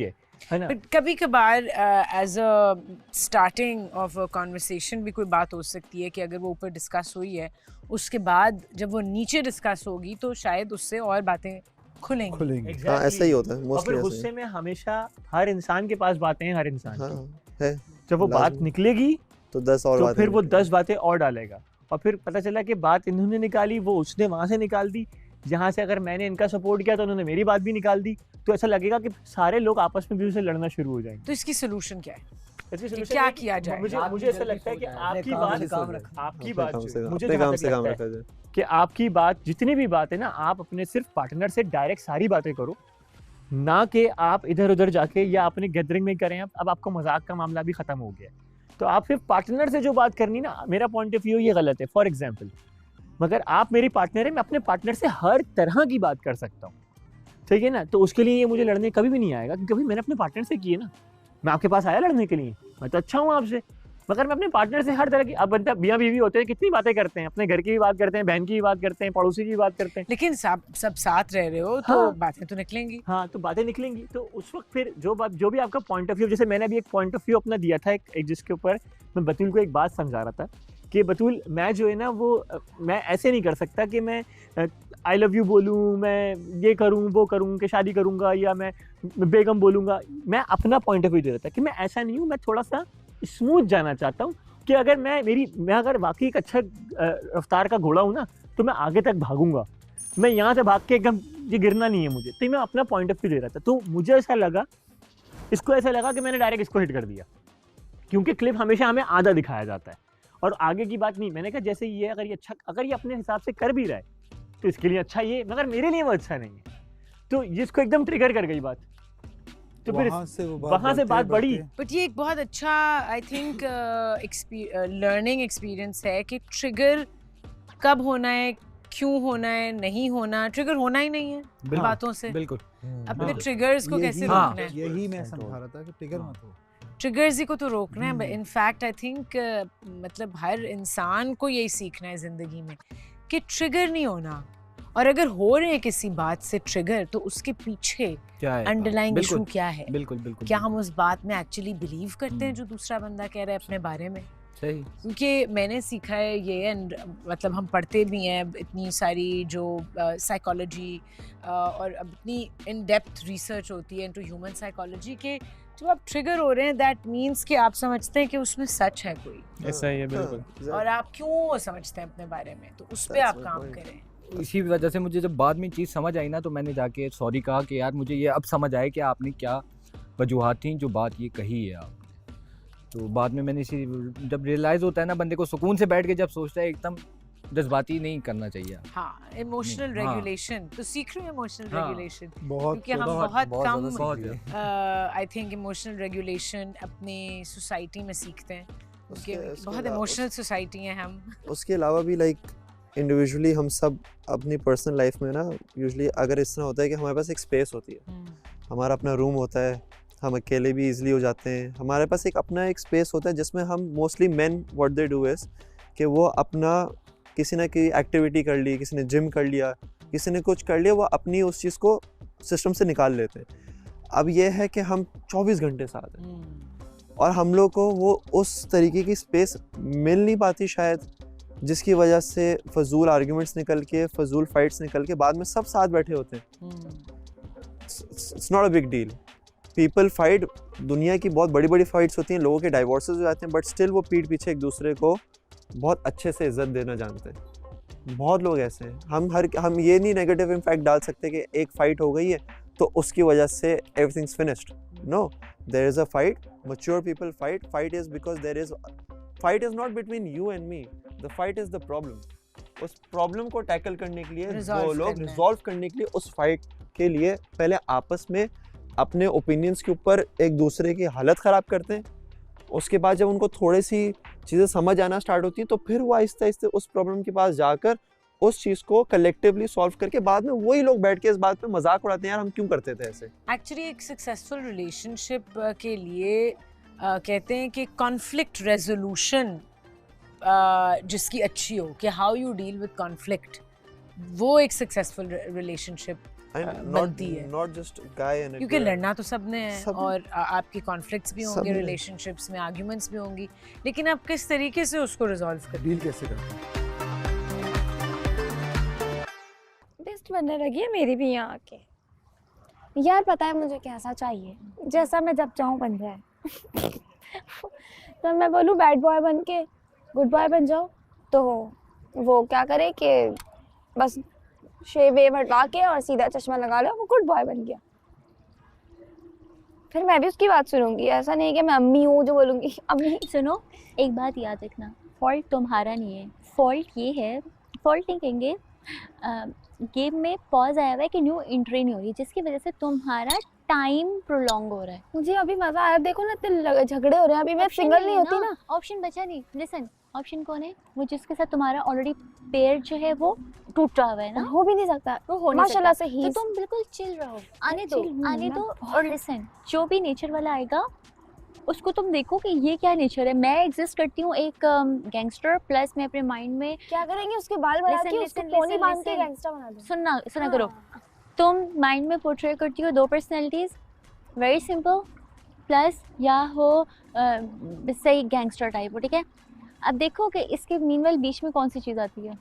है ना। कभी कभार as a starting of a conversation भी कोई बात हो सकती है कि अगर वो ऊपर डिस्कस हुई है, उसके बाद जब वो नीचे डिस्कस होगी तो शायद उससे और बातें खुलेंगी। हाँ, ऐसा ही होता है और मोस्टली। फिर गुस्से में हमेशा हर इंसान के पास बातें हैं, हर इंसान की। है जब वो बात निकलेगी तो 10 और तो बातें फिर वो 10 बातें और डालेगा और फिर पता चला कि बात इन्होंने निकाली, वो उसने वहां से निकाल दी, जहाँ से अगर मैंने इनका सपोर्ट किया तो उन्होंने मेरी बात भी निकाल दी, तो ऐसा लगेगा कि सारे लोग आपस में भी उसे लड़ना शुरू हो जाएंगे। तो इसकी सोल्यूशन क्या है? इसकी कि solution क्या है कि किया जाए? मुझे ऐसा लगता है कि आपकी बात मुझे अपने काम से काम रखा जाए कि आपकी बात जितनी भी बात है ना, आप अपने सिर्फ पार्टनर से डायरेक्ट सारी बातें करो, ना कि आप इधर उधर जाके या अपने गैदरिंग में करें। अब आपको मजाक का मामला भी खत्म हो गया, तो आप सिर्फ पार्टनर से जो बात करनी ना, मेरा पॉइंट ऑफ व्यू ये गलत है। फॉर एग्जाम्पल, मगर आप मेरी पार्टनर है, मैं अपने पार्टनर से हर तरह की बात कर सकता हूँ, ठीक है ना। तो उसके लिए ये मुझे लड़ने कभी भी नहीं आएगा, क्योंकि भाई मैंने अपने पार्टनर से किए ना। मैं आपके पास आया लड़ने के लिए, मैं तो अच्छा हूँ आपसे, मगर मैं अपने पार्टनर से हर तरह की, अब बंदा मियां बीवी होते हैं कितनी बातें करते हैं, अपने घर की भी बात करते हैं, बहन की भी बात करते हैं, पड़ोसी की भी बात करते हैं, लेकिन सब साथ रह रहे हो तो हाँ। बातें तो निकलेंगी। हाँ, तो बातें निकलेंगी। तो उस वक्त फिर जो भी आपका पॉइंट ऑफ व्यू, जैसे मैंने अभी एक पॉइंट ऑफ व्यू अपना दिया था एक जिसके ऊपर मैं बतूल को एक बात समझा रहा था कि बतूल, मैं जो है ना वो मैं ऐसे नहीं कर सकता कि मैं आई लव यू बोलूँ, मैं ये करूँ वो करूँ कि शादी करूँगा, या मैं बेगम बोलूँगा। मैं अपना पॉइंट ऑफ व्यू दे रहा था कि मैं ऐसा नहीं हूँ, मैं थोड़ा सा स्मूथ जाना चाहता हूँ कि अगर मैं अगर वाकई एक अच्छा रफ्तार का घोड़ा हूँ ना, तो मैं आगे तक भागूंगा, मैं यहाँ से भाग के एकदम ये गिरना नहीं है मुझे। तो मैं अपना पॉइंट ऑफ व्यू दे रहा था। तो मुझे ऐसा लगा, इसको ऐसा लगा कि मैंने डायरेक्ट इसको हिट कर दिया, क्योंकि क्लिप हमेशा हमें आधा दिखाया जाता है और आगे की बात नहीं। मैंने कहा जैसे ये अगर ये अपने हिसाब से कर भी रहा है तो इसके लिए अच्छा ये, मगर मेरे लिए वो अच्छा नहीं है। तो इसको एकदम ट्रिगर कर गई बात, तो फिर वहाँ से बात बढ़ी। बट ये एक बहुत अच्छा आई थिंक लर्निंग एक्सपीरियंस है कि ट्रिगर कब होना है, क्यों होना है, नहीं होना। ट्रिगर होना ही नहीं है बातों से। बिल्कुल अपने ट्रिगर्स को कैसे रोकना है, यही मैं समझा रहा था कि ट्रिगर मत हो, ट्रिगर्स ही को तो रोकना है। इनफैक्ट आई थिंक मतलब हर इंसान को यही सीखना है ज़िंदगी में कि ट्रिगर नहीं होना, और अगर हो रहे हैं किसी बात से ट्रिगर तो उसके पीछे अंडरलाइंग इशू क्या है। बिल्कुल बिल्कुल। क्या हम उस बात में एक्चुअली बिलीव करते हैं जो दूसरा बंदा कह रहा है अपने बारे में। सही। क्योंकि मैंने सीखा है ये, एंड मतलब हम पढ़ते भी हैं इतनी सारी जो साइकोलॉजी और इतनी इन डेप्थ रिसर्च होती है इनटू ह्यूमन साइकोलॉजी के जब आप ट्रिगर हो रहे हैं दैट मीन्स कि आप समझते हैं कि उसमें सच है कोई। ऐसा ही है बिल्कुल। और आप क्यों समझते हैं अपने बारे में, तो उस पर आप काम करें। इसी वजह से मुझे जब बाद में चीज़ समझ आई ना, तो मैंने जाके सॉरी कहा कि यार मुझे ये अब समझ आया कि आपने क्या वजूहात थी जो बात ये कही है आपने। तो बाद में मैंने इसी, जब रियलाइज़ होता है ना बंदे को, सुकून से बैठ के जब सोचता है, एकदम जज्बाती नहीं करना चाहिए। हाँ, इमोशनल रेगुलेशन तो सीख रहे हैं, इमोशनल रेगुलेशन बहुत, क्योंकि हम बहुत कम आई थिंक इमोशनल रेगुलेशन अपनी सोसाइटी में सीखते हैं, क्योंकि बहुत इमोशनल सोसाइटी है हम। उसके अलावा भी लाइक इंडिविजुअली हम सब अपनी पर्सनल लाइफ में ना यूजुअली अगर इस तरह होता है कि हमारे पास एक स्पेस होती है, हमारा अपना रूम होता है, हम अकेले भी इजीली हो जाते हैं, हमारे पास एक अपना एक स्पेस होता है जिसमें हम mostly men what they do is कि वो अपना किसी ना किसी एक्टिविटी कर ली, किसी ने जिम कर लिया, किसी ने कुछ कर लिया, वो अपनी उस चीज़ को सिस्टम से निकाल लेते हैं। अब ये है कि हम 24 घंटे साथ हैं और हम लोग को वो उस तरीके की स्पेस मिल नहीं पाती शायद, जिसकी वजह से फजूल आर्ग्यूमेंट्स निकल के, फजूल फाइट्स निकल के बाद में सब साथ बैठे होते हैं। It's not a big deal, people fight, दुनिया की बहुत बड़ी बड़ी फाइट्स होती हैं, लोगों के डाइवोर्सेस हो जाते हैं, बट स्टिल वो पीठ पीछे एक दूसरे को बहुत अच्छे से इज्जत देना जानते हैं। बहुत लोग ऐसे हैं। हम ये नहीं नेगेटिव इम्पैक्ट डाल सकते कि एक फाइट हो गई है तो उसकी वजह से everything's finished. No, there is a fight, mature people fight, fight is because there is, fight is not between you and me, the fight is the problem. उस प्रॉब्लम को टैकल करने के लिए वो लोग रिजॉल्व करने के लिए उस फाइट के लिए पहले आपस में अपने ओपिनियंस के ऊपर एक दूसरे की हालत ख़राब करते हैं। उसके बाद जब उनको थोड़ी सी चीज़ें समझ आना स्टार्ट होती हैं तो फिर वो आहिस्ते आहिस्ते उस प्रॉब्लम के पास जाकर उस चीज़ को कलेक्टिवली सॉल्व करके बाद में वही लोग बैठ के इस बात पे मजाक उड़ाते हैं, यार हम क्यों करते थे ऐसे। एक्चुअली एक सक्सेसफुल रिलेशनशिप के लिए कहते हैं कि कॉन्फ्लिक्ट रेजोल्यूशन जिसकी अच्छी हो, कि how you deal with conflict, वो एक सक्सेसफुल रिलेशनशिप बनती है। नॉट जस्ट गाय एंड क्योंकि लड़ना तो सबने है और आपके कॉन्फ्लिक्ट्स भी होंगे, रिलेशनशिप्स में आर्ग्यूमेंट्स भी होंगी, लेकिन आप किस तरीके से उसको रिजॉल्व करते हैं, डील कैसे करते हैं। बेस्ट बनने लगी है मेरी भी यहाँ आके। यार पता है मुझे कैसा चाहिए, जैसा मैं जब चाहूँ बन जाए। तो मैं बोलूँ बैड बॉय बन के गुड बॉय बन जाओ, तो वो क्या करे कि बस शेव वेव हटा के और सीधा चश्मा लगा लो, वो गुड बॉय बन गया। फिर मैं भी उसकी बात सुनूंगी, ऐसा नहीं कि मैं अम्मी हूँ जो बोलूँगी अम्मी। सुनो, एक बात याद रखना, फॉल्ट तुम्हारा नहीं है, फॉल्ट ये है, फॉल्ट नहीं कहेंगे, गेम में पॉज आया हुआ है कि न्यू एंट्री नहीं हो रही, जिसकी वजह से तुम्हारा टाइम प्रोलॉन्ग हो रहा है। मुझे अभी मजा आया, देखो ना इतने झगड़े हो रहे हैं, अभी मैं सिंगल नहीं होती ना। ऑप्शन बचा नहीं, लिसन, ऑप्शन कौन है? वो जिसके साथ तुम्हारा ऑलरेडी पेयर जो है वो टूट रहा है ना, हो भी नहीं सकता, वो हो माशाल्लाह से ही। तो तुम बिल्कुल चिल रहो, आने दो। और लिसन, जो भी नेचर वाला आएगा उसको तुम देखो कि ये क्या नेचर है। मैं एग्जिस्ट करती हूँ एक गैंगस्टर प्लस मैं अपने माइंड में क्या करेंगे उसके बाल बढ़ा के उसको पोनी बांध के गैंगस्टर बना दो। सुना करो, तुम माइंड में पोर्ट्रे करती हो 2 पर्सनैलिटीज, वेरी सिंपल, प्लस या हो सही गैंगस्टर टाइप हो, ठीक है। अब देखो कि इसके मीनवेल बीच में कौन सी चीज़ आती है।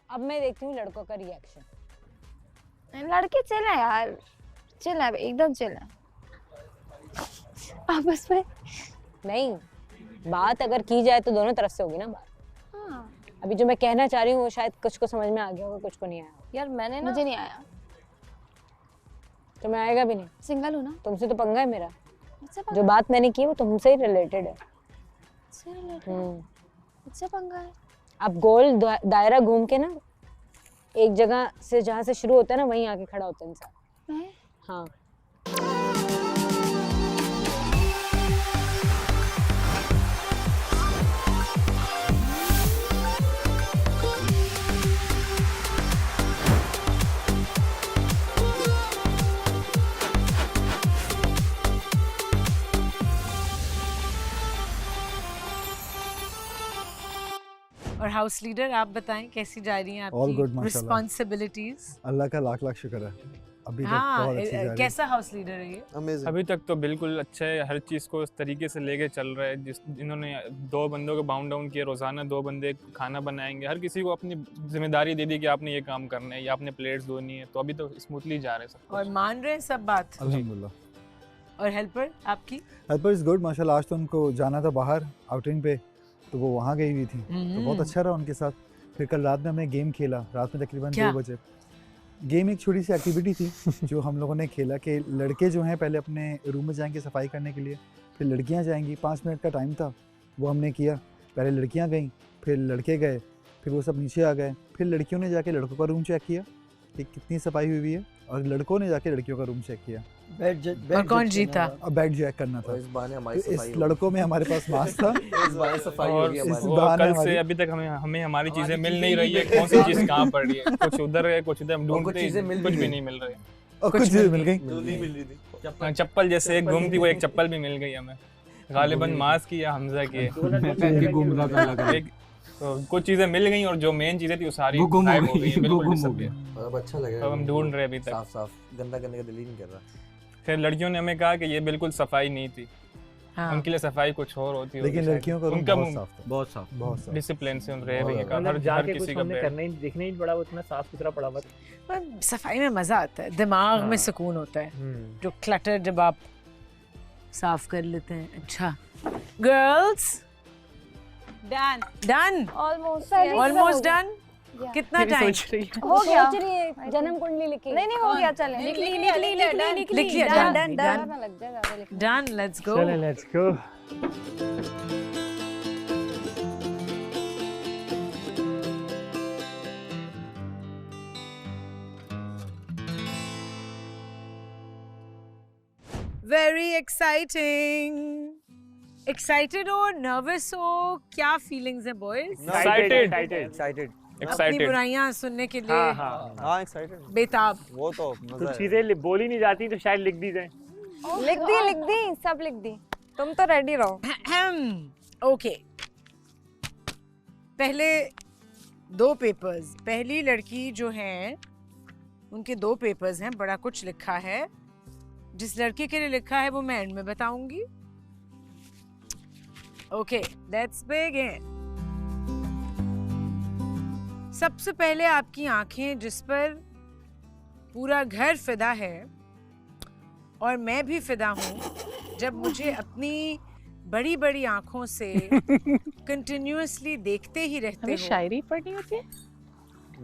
अब मैं देखती हूँ लड़कों का रिएक्शन। लड़के चिल है यार, चिल है एकदम चिल है आपस में। नहीं, बात अगर की जाए तो दोनों तरफ से होगी ना बात। हाँ। अभी जो मैं कहना चाह रही हूँ वो शायद कुछ को समझ में आ गया होगा, कुछ को नहीं आया। यार मैंने ना, मुझे नहीं आया। तो मैं आएगा भी नहीं, सिंगल हूँ ना। तुमसे तो पंगा है मेरा, जो बात मैंने की वो तुमसे ही रिलेटेड है। मुझसे पंगा है। अब गोल दायरा घूम के ना एक जगह से जहाँ से शुरू होता है ना वहीं आके खड़ा होता है इंसान। हाँ और हाउस लीडर आप बताएं कैसी जा रही हैं All good, आपकी माशाल्लाह। रिस्पॉन्सिबिलिटीज? अल्लाह का लाख लाख शुक्र है, अभी तक हाँ, बहुत अच्छी जा रही है। कैसा हाउस लीडर है ये? अमेजिंग। अभी तक तो बिल्कुल अच्छा है, हर चीज़ को उस तरीके से लेके चल रहा है। इन्होंने 2 बंदों को बाउंड डाउन किया, रोज़ाना 2 बंदे खाना बनाएंगे, हर किसी को अपनी जिम्मेदारी दे दी कि आपने ये काम करना है या आपने प्लेट्स धोनी है। तो अभी तो स्मूथली जा रहे हैं सब। और मान रहे हैं सब बात? अल्हम्दुलिल्लाह। और हेल्पर आपकी? हेल्पर इज गुड माशाल्लाह। आज तो उनको जाना था बाहर आउटिंग पे, तो वो वहाँ गई हुई थी, तो बहुत अच्छा रहा उनके साथ। फिर कल रात में हमने गेम खेला, रात में तकरीबन 2 बजे। गेम एक छोटी सी एक्टिविटी थी जो हम लोगों ने खेला कि लड़के जो हैं पहले अपने रूम में जाएंगे सफाई करने के लिए, फिर लड़कियां जाएंगी। 5 मिनट का टाइम था, वो हमने किया। पहले लड़कियां गईं, फिर लड़के गए, फिर वो सब नीचे आ गए। फिर लड़कियों ने जाके लड़कों का रूम चेक किया कि कितनी सफाई हुई है, और लड़कों ने जाके लड़कियों का रूम चेक किया। और कौन जीता? अब बेड चेक करना था। इस बहाने हमारी तो इस लड़कों में हमारे पास मास्क था। इस बहाने सफाई और होगी हमारी। और कल से अभी तक हमें हमारी चीजें मिल नहीं रही है। कौन सी चीज कहाँ पड़ रही है, कुछ उधर है कुछ उधर, ढूंढते कुछ भी नहीं मिल रही है। और कुछ चीजें मिल गई, चप्पल जैसे एक गुम थी, वो एक चप्पल भी मिल गई हमें, गालिबन मास्क की या हमजा की। तो कुछ चीजें मिल गई और जो मेन चीजें थी वो सारी गायब हो गई हैं, बिल्कुल डिसअपीयर। अब अच्छा लगेगा। अब हम ढूंढ रहे हैं अभी तक, साफ साफ गंदा करने का दिल ही नहीं कर रहा। फिर लड़कियों ने हमें कहा कि ये बिल्कुल सफाई नहीं थी। हाँ। उनके लिए सफाई कुछ और होती है, लेकिन लड़कियों का रूम उनका बहुत साफ था, बहुत साफ, बहुत साफ। डिसिप्लिन से रहे हुए हैं। मतलब हर जाके किसी कुछ का हमने बेड करना ही देखना ही पड़ा, वो इतना साफ सुथरा पड़ा हुआ था। पर सफाई में मजा आता है, दिमाग में सुकून होता है, जो क्लटर जब आप साफ कर लेते हैं। अच्छा girls, done done, almost done. कितना टाइम हो गया? जन्म कुंडली लिखी? नहीं हो गया, चले लिख लिया? Done done, let's go. चलें let's go. Very exciting. Excited हो, नर्वस हो, क्या फीलिंग्स हैं बॉयज? एक्साइटेड अपनी बुराइयां सुनने के लिए। हाँ एक्साइटेड, बेताब। वो तो मजा कुछ है। चीजें बोली नहीं जाती तो शायद लिख दी जाए। लिख दी सब लिख दी। तुम तो रेडी रहो। ओके, पहले 2 पेपर्स। पहली लड़की जो है उनके 2 पेपर्स हैं, बड़ा कुछ लिखा है। जिस लड़की के लिए लिखा है वो मैं एंड में बताऊंगी। Okay let's begin. सबसे पहले आपकी आंखें, जिस पर पूरा घर फिदा है और मैं भी फिदा हूँ, जब मुझे अपनी बड़ी बड़ी आंखों से कंटिन्यूअसली देखते ही रहते हो, शायरी पढ़नी होती है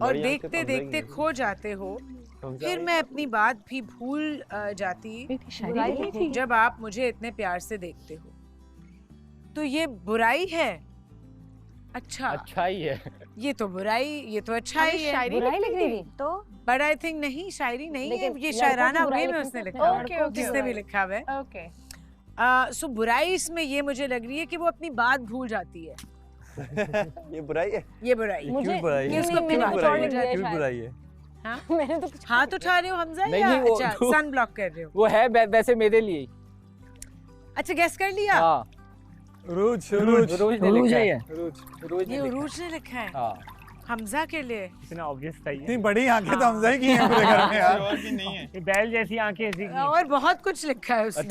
और देखते देखते खो जाते हो, फिर मैं अपनी बात भी भूल जाती जब आप मुझे इतने प्यार से देखते हो। तो ये बुराई है? अच्छा अच्छाई है। ये तो बुराई, ये तो अच्छाई है। बुराई लिख रही थी तो, बट आई थिंक नहीं, शायरी नहीं है ये, शायराना वे में उसने लिखा है, जिसने भी लिखा है। ओके सो बुराई इसमें ये मुझे लग रही है कि वो अपनी बात भूल जाती है। ये बुराई है? ये बुराई मुझे उसको अपनी बात भूल जाती है। क्यों बुराई है? हाँ? मैंने तो हाथ उठा रहे हो हमजा नहीं, या नहीं, वो अच्छा तो- सन ब्लॉक कर रहे हो? वो है वैसे मेरे लिए। अच्छा गेस कर लिया? हाँ रूज रूज ने लिखा है। ये उरूज ने लिखा है। हाँ हमजा के लिए। इतना ऑब्वियस था ये। इतनी बड़ी आंखें तो हमजा ही की हैं पूरे घर में यार। और की नहीं है। ये बैल जैसी आंखें ऐसी की। और बहुत कुछ लिखा है उसमें।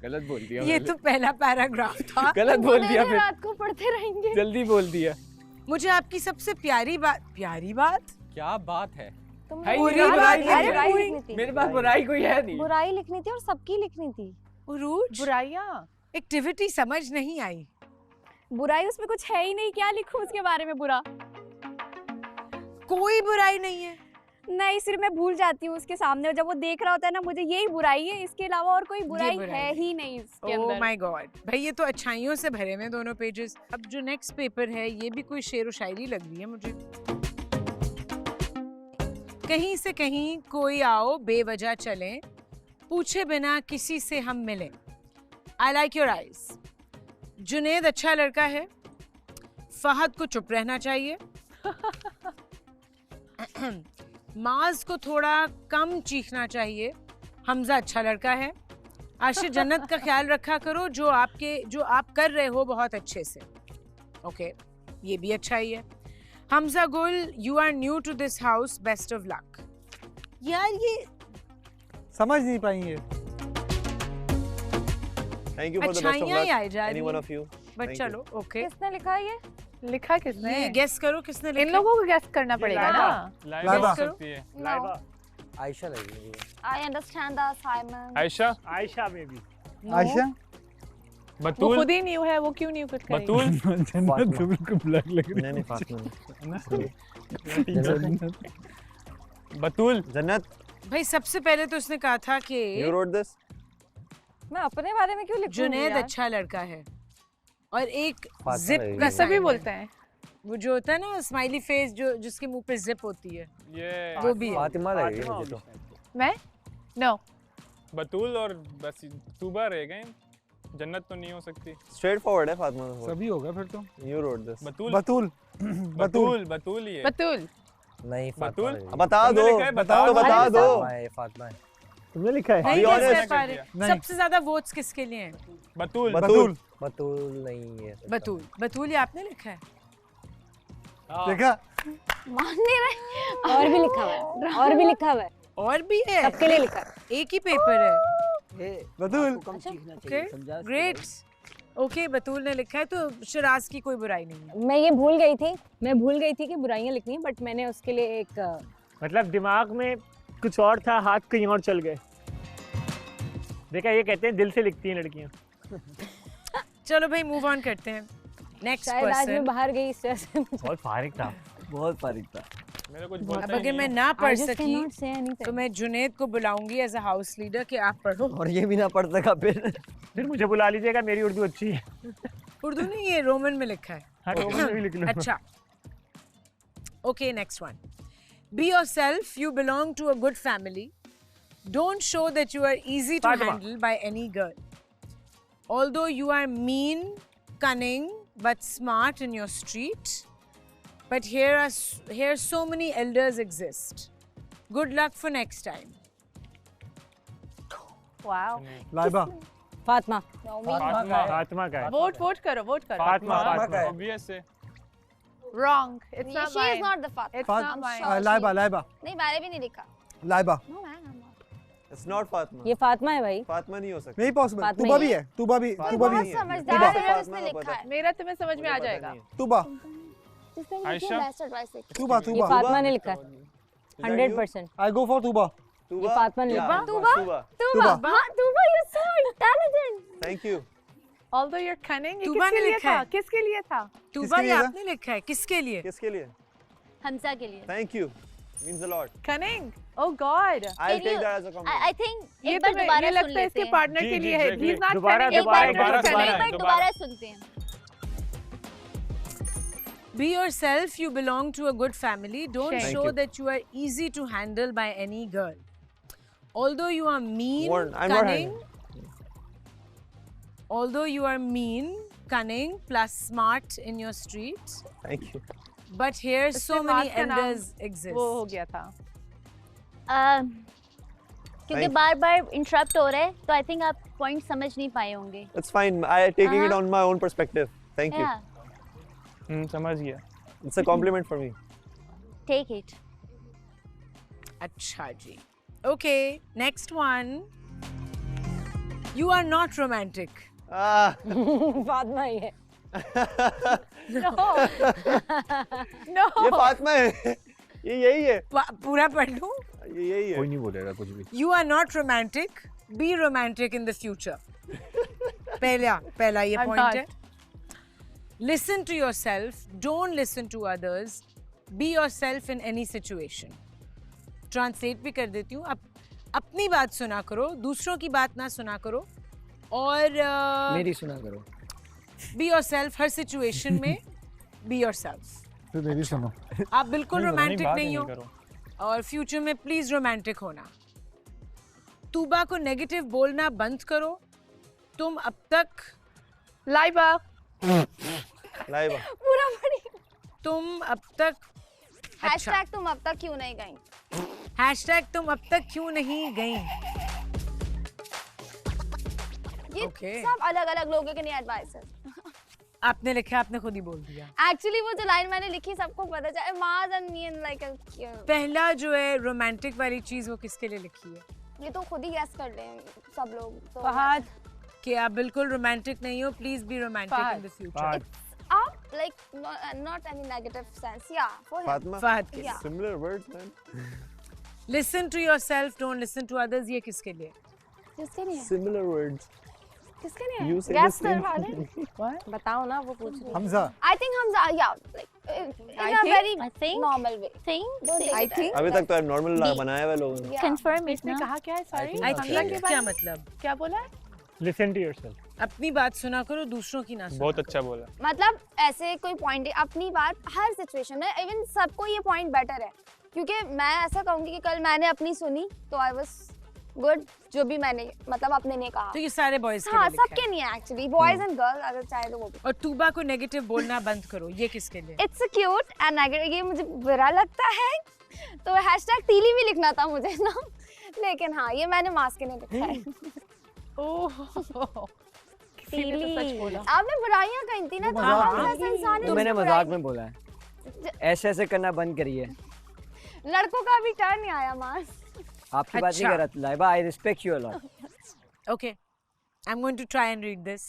गलत बोल दिया ये तो पहला पैराग्राफ था। गलत बोल दिया फिर। रात को पढ़ते रहेंगे। जल्दी बोल दिया। मुझे आपकी सबसे प्यारी बात क्या बात है? पूरी बुराई लिखनी थी। मेरे पास बुराई कोई है नहीं। बुराई लिखनी थी और सबकी लिखनी थी। उरूज बुराइयां एक्टिविटी समझ नहीं आई। बुराई उसमें कुछ है ही नहीं, क्या लिखूं उसके बारे में बुरा? कोई बुराई नहीं है। नहीं, सिर्फ मैं भूल जाती हूँ उसके सामने, जब वो देख रहा होता है ना, मुझे यही बुराई है, इसके अलावा और कोई बुराई है ही नहीं इसके अंदर। ओह माय गॉड भाई, ये तो अच्छाइयों से भरे हुए दोनों पेजेस। अब जो नेक्स्ट पेपर है ये भी कोई शेर व शायरी लग रही है मुझे। कहीं से कहीं कोई आओ बेवजह चले, पूछे बिना किसी से हम मिलें। I like your eyes. Junaid अच्छा लड़का है, फहद को चुप रहना चाहिए। माज को थोड़ा कम चीखना चाहिए। हमजा अच्छा लड़का है। आशिर जन्नत का ख्याल रखा करो, जो आप कर रहे हो बहुत अच्छे से। ओके, ये भी अच्छा ही है। Hamza Gul, you are new to this house, best of luck. यार ये समझ नहीं पाई ये। Thank you for the best of अच्छाइयाँ he luck, आई जा रही any one हैं। of you. बट Thank चलो ओके। किसने लिखा है ये? लिखा किसने? ये गेस करो किसने लिखा। इन लोगों को गेस करना पड़ेगा ना। लाइबा हो सकती है। लाइबा। आयशा लगेगी। I understand that, Simon. Ayesha, Ayesha में भी। आयशा वो बतूल, खुद ही न्यू है, वो क्यों न्यू कुछ करेगी? बतूल, जन्नत तो बिल्कुल ब्लैक लग रही नहीं फातिमा बतूल, जन्नत, भाई सबसे पहले तो उसने कहा था कि you wrote this? मैं अपने बारे में क्यों लिखूंगी जुनैद यार? अच्छा लड़का है। और एक फातिमा जिप लगेगी। का सभी sign बोलते है। हैं। वो जो होता है ना स्माइली फेस, जो जिसके मुंह पे जिप होती है, ये वो भी है। फातिमा लगेगी फातिमा मुझे तो। होगी मैं नो बतूल और बस तूबा रह गए। जन्नत तो नहीं हो सकती। Straight forward है फातिमा तो। सभी होगा फिर तो। You wrote this. बतूल, बतूल बतूल, बतूल ही है। बतूल नहीं बतूल? फातिमा अब बता तुमने दो, लिखा है, बताओ, तो बता अरे दो। फातिमा है। तुमने लिखा है। नहीं Be guess honest. कर पा रहे। नहीं। सबसे ज्यादा वोट्स किसके लिए हैं? बतूल, बतूल बतूल नहीं है। बतूल ये आपने लिखा है। देखा? मान नहीं रहे। और भी लिखा हुआ है, और भी लिखा हुआ है, और भी है, सबके लिए लिखा है। एक ही पेपर है। बतूल ओके ग्रेट। ओके बतूल ने लिखा है, तो शिराज की कोई बुराई नहीं है। मैं ये भूल गई थी कि बुराइयां लिखनी है, बट मैंने उसके लिए एक मतलब दिमाग में कुछ और था, हाथ कहीं और चल गए। देखा, ये कहते हैं दिल से लिखती हैं लड़कियां। चलो भाई मूव ऑन करते हैं। नेक्स्ट शायद आज मैं पर्सन। बाहर गई इस वजह से बहुत फारिग था। बहुत फारिग था। मेरे कुछ अब बोलता अगर ही मैं नहीं ना पढ़ I just सकी cannot say anything. तो मैं जुनैद को बुलाऊंगी एज अ हाउस लीडर कि आप पढ़ो। और ये भी ना पढ़ सका फिर मुझे बुला लीजिएगा, मेरी उर्दू अच्छी है। उर्दू नहीं, ये रोमन में लिखा है। हाँ, रोमन में भी लिख लो। अच्छा okay next one. Be yourself, you belong to a good family. Don't show that you are easy to Fatima. Handle by any girl. Although you are mean, cunning but smart in your street, but here so many elders exist. Good luck for next time. Wow. Laiba Fatima. Fatima का है। Vote करो फातिमा है। Obvious है। Wrong. It's not She is mine. not the Fatima. It's not mine. Laiba Laiba नहीं, मैंने भी नहीं लिखा। Laiba No, man, I'm not. It's not Fatima. ये फातिमा है भाई। फातिमा नहीं हो सकती। नहीं पॉसिबल। फातिमा तुबा ही भी है, तुबा भी फातिमा है। नहीं है। समझदार तुबा। है जिसने फातिमा को लिखा पता है। मेरा तुम्हें समझ में आ मुझे पता जाएगा। नहीं है। तुबा जिसने मुझे आयशा? best advice लिखी। तुबा ये तुबा फातिमा ने लिखा है, Is that you? 100%। I go for Tuba. Tuba? Fatima ने Yeah, लिखा। तुबा? तुबा, हाँ, तुबा, you're so intelligent. Thank you. Although you're cunning, ये तुबा किसके ने लिए लिखा था? है। किसके लिए था? तुबा किसके ये लिए था? आपने लिखा है, किसके लिए? किसके लिए? हमजा के लिए। Thank you. Means a lot. Cunning? Oh God. I'll Can take you- that as a compliment. I think ये एक बार तो दोबारा ये सुन लगता है लेते इसके हैं। पार्टनर जी, के जी, लिए है। exactly. He's not दोबारा- cunning. एक बार दोबारा दोबारा सुनते हैं। Be yourself, you belong to a good family. Don't Thank show you. that you are easy to handle by any girl. Although you are mean, I'm not cunning, although you are mean, cunning plus smart in your street, Thank you. but here so इसमें many mark का नाम elders exist. वो हो गया था। क्योंकि Thank- बार बार interrupt हो रहा है तो आई थिंक आप पॉइंट समझ नहीं पाए होंगे. It's fine. I taking it Uh-huh. on my own perspective. Thank you. Yeah, समझ गया. It's a compliment for me. take it. अच्छा जी. Okay, next one. You are not romantic. Ah. Fatima ही है. No. ये फातिमा है. ये यही है. पूरा पढ़ लूं? ये यही है. कोई नहीं बोलेगा कुछ भी. You are not romantic. Be romantic in the future. पहला ये I'm point not. है. Listen to yourself. Don't listen to others. Be yourself in any situation. Translate भी कर देती हूँ. अपनी बात सुना करो, दूसरों की बात ना सुना करो, और मेरी सुना करो. Be yourself हर situation में. Be yourself. फिर मेरी सुनो. आप बिल्कुल रोमांटिक बात ही नहीं हो करो. और फ्यूचर में प्लीज रोमांटिक होना. तूबा को नेगेटिव बोलना बंद करो. तुम अब तक लाइबा. लाइबा. पूरा पढ़ी. तुम अब तक हैशटैग तुम अब तक क्यों नहीं गई. हैशटैग तुम अब तक क्यों नहीं गई. ये Okay. सब अलग अलग लोगों के लिए एडवाइस है. आपने लिखा, आपने खुद ही बोल दिया. एक्चुअली वो जो लाइन मैंने लिखी सबको पता चला. माज एंड मी एंड लाइक पहला जो है रोमांटिक वाली चीज, वो किसके लिए लिखी है? ये तो खुद ही गेस कर लें सब लोग. तो फहद. कि आप बिल्कुल रोमांटिक नहीं हो. Please be romantic in the future. आप like not any negative sense. या फॉर फातिमा. फहद के. Yeah. Similar words, man. Listen to yourself, don't listen to others. ये किसके लिए? किसके लिए. Similar words. किसके लिए. You say the guess same करवा लें. बताओ ना, वो पूछ रही. Hamza. I think Hamza, yeah, like in I a think- very I think- normal way. Don't take I it think- अभी तक तो नॉर्मल बनाया हुआ है लोगों ने. Yeah. Confirm it इसने ना. कहा क्या है? Sorry. I Not think sure. क्या मतलब? क्या बोला? Listen to yourself. अपनी बात सुना करो, दूसरों की ना सुना. बहुत अच्छा बोला. मतलब ऐसे कोई पॉइंट अपनी बात हर सिचुएशन में. इवन सबको ये पॉइंट बेटर है क्योंकि मैं ऐसा कहूंगी कि कल मैंने अपनी सुनी तो आई वाज गुड. जो भी मैंने मतलब अपने ने कहा. तो ये सारे बॉयज के हाँ लिए लिखा सबके है. नहीं है एक्चुअली. बॉयज एंड गर्ल्स अगर चाहे तो वो भी. और तूबा को नेगेटिव बोलना बंद करो. ये किसके लिए? It's cute and negative. ये मुझे बुरा लगता है तो हैशटैग तीली भी लिखना था मुझे ना. लेकिन हाँ ये मैंने मास्क के लिए लिखा है. ओह. किसी ने तो सच बोला. आपने बुराइयां कही थी ना. तो हाँ, हम जैसे इंसान तो है, मैंने उसमें मजाक बुराई- में बोला है. ऐसे ऐसे करना बंद करिए. लड़कों का भी टर्न नहीं आया मास. आपकी बात नहीं अच्छा. कर रहा. Laiba, I respect you a lot. Okay, I am going to try and read this.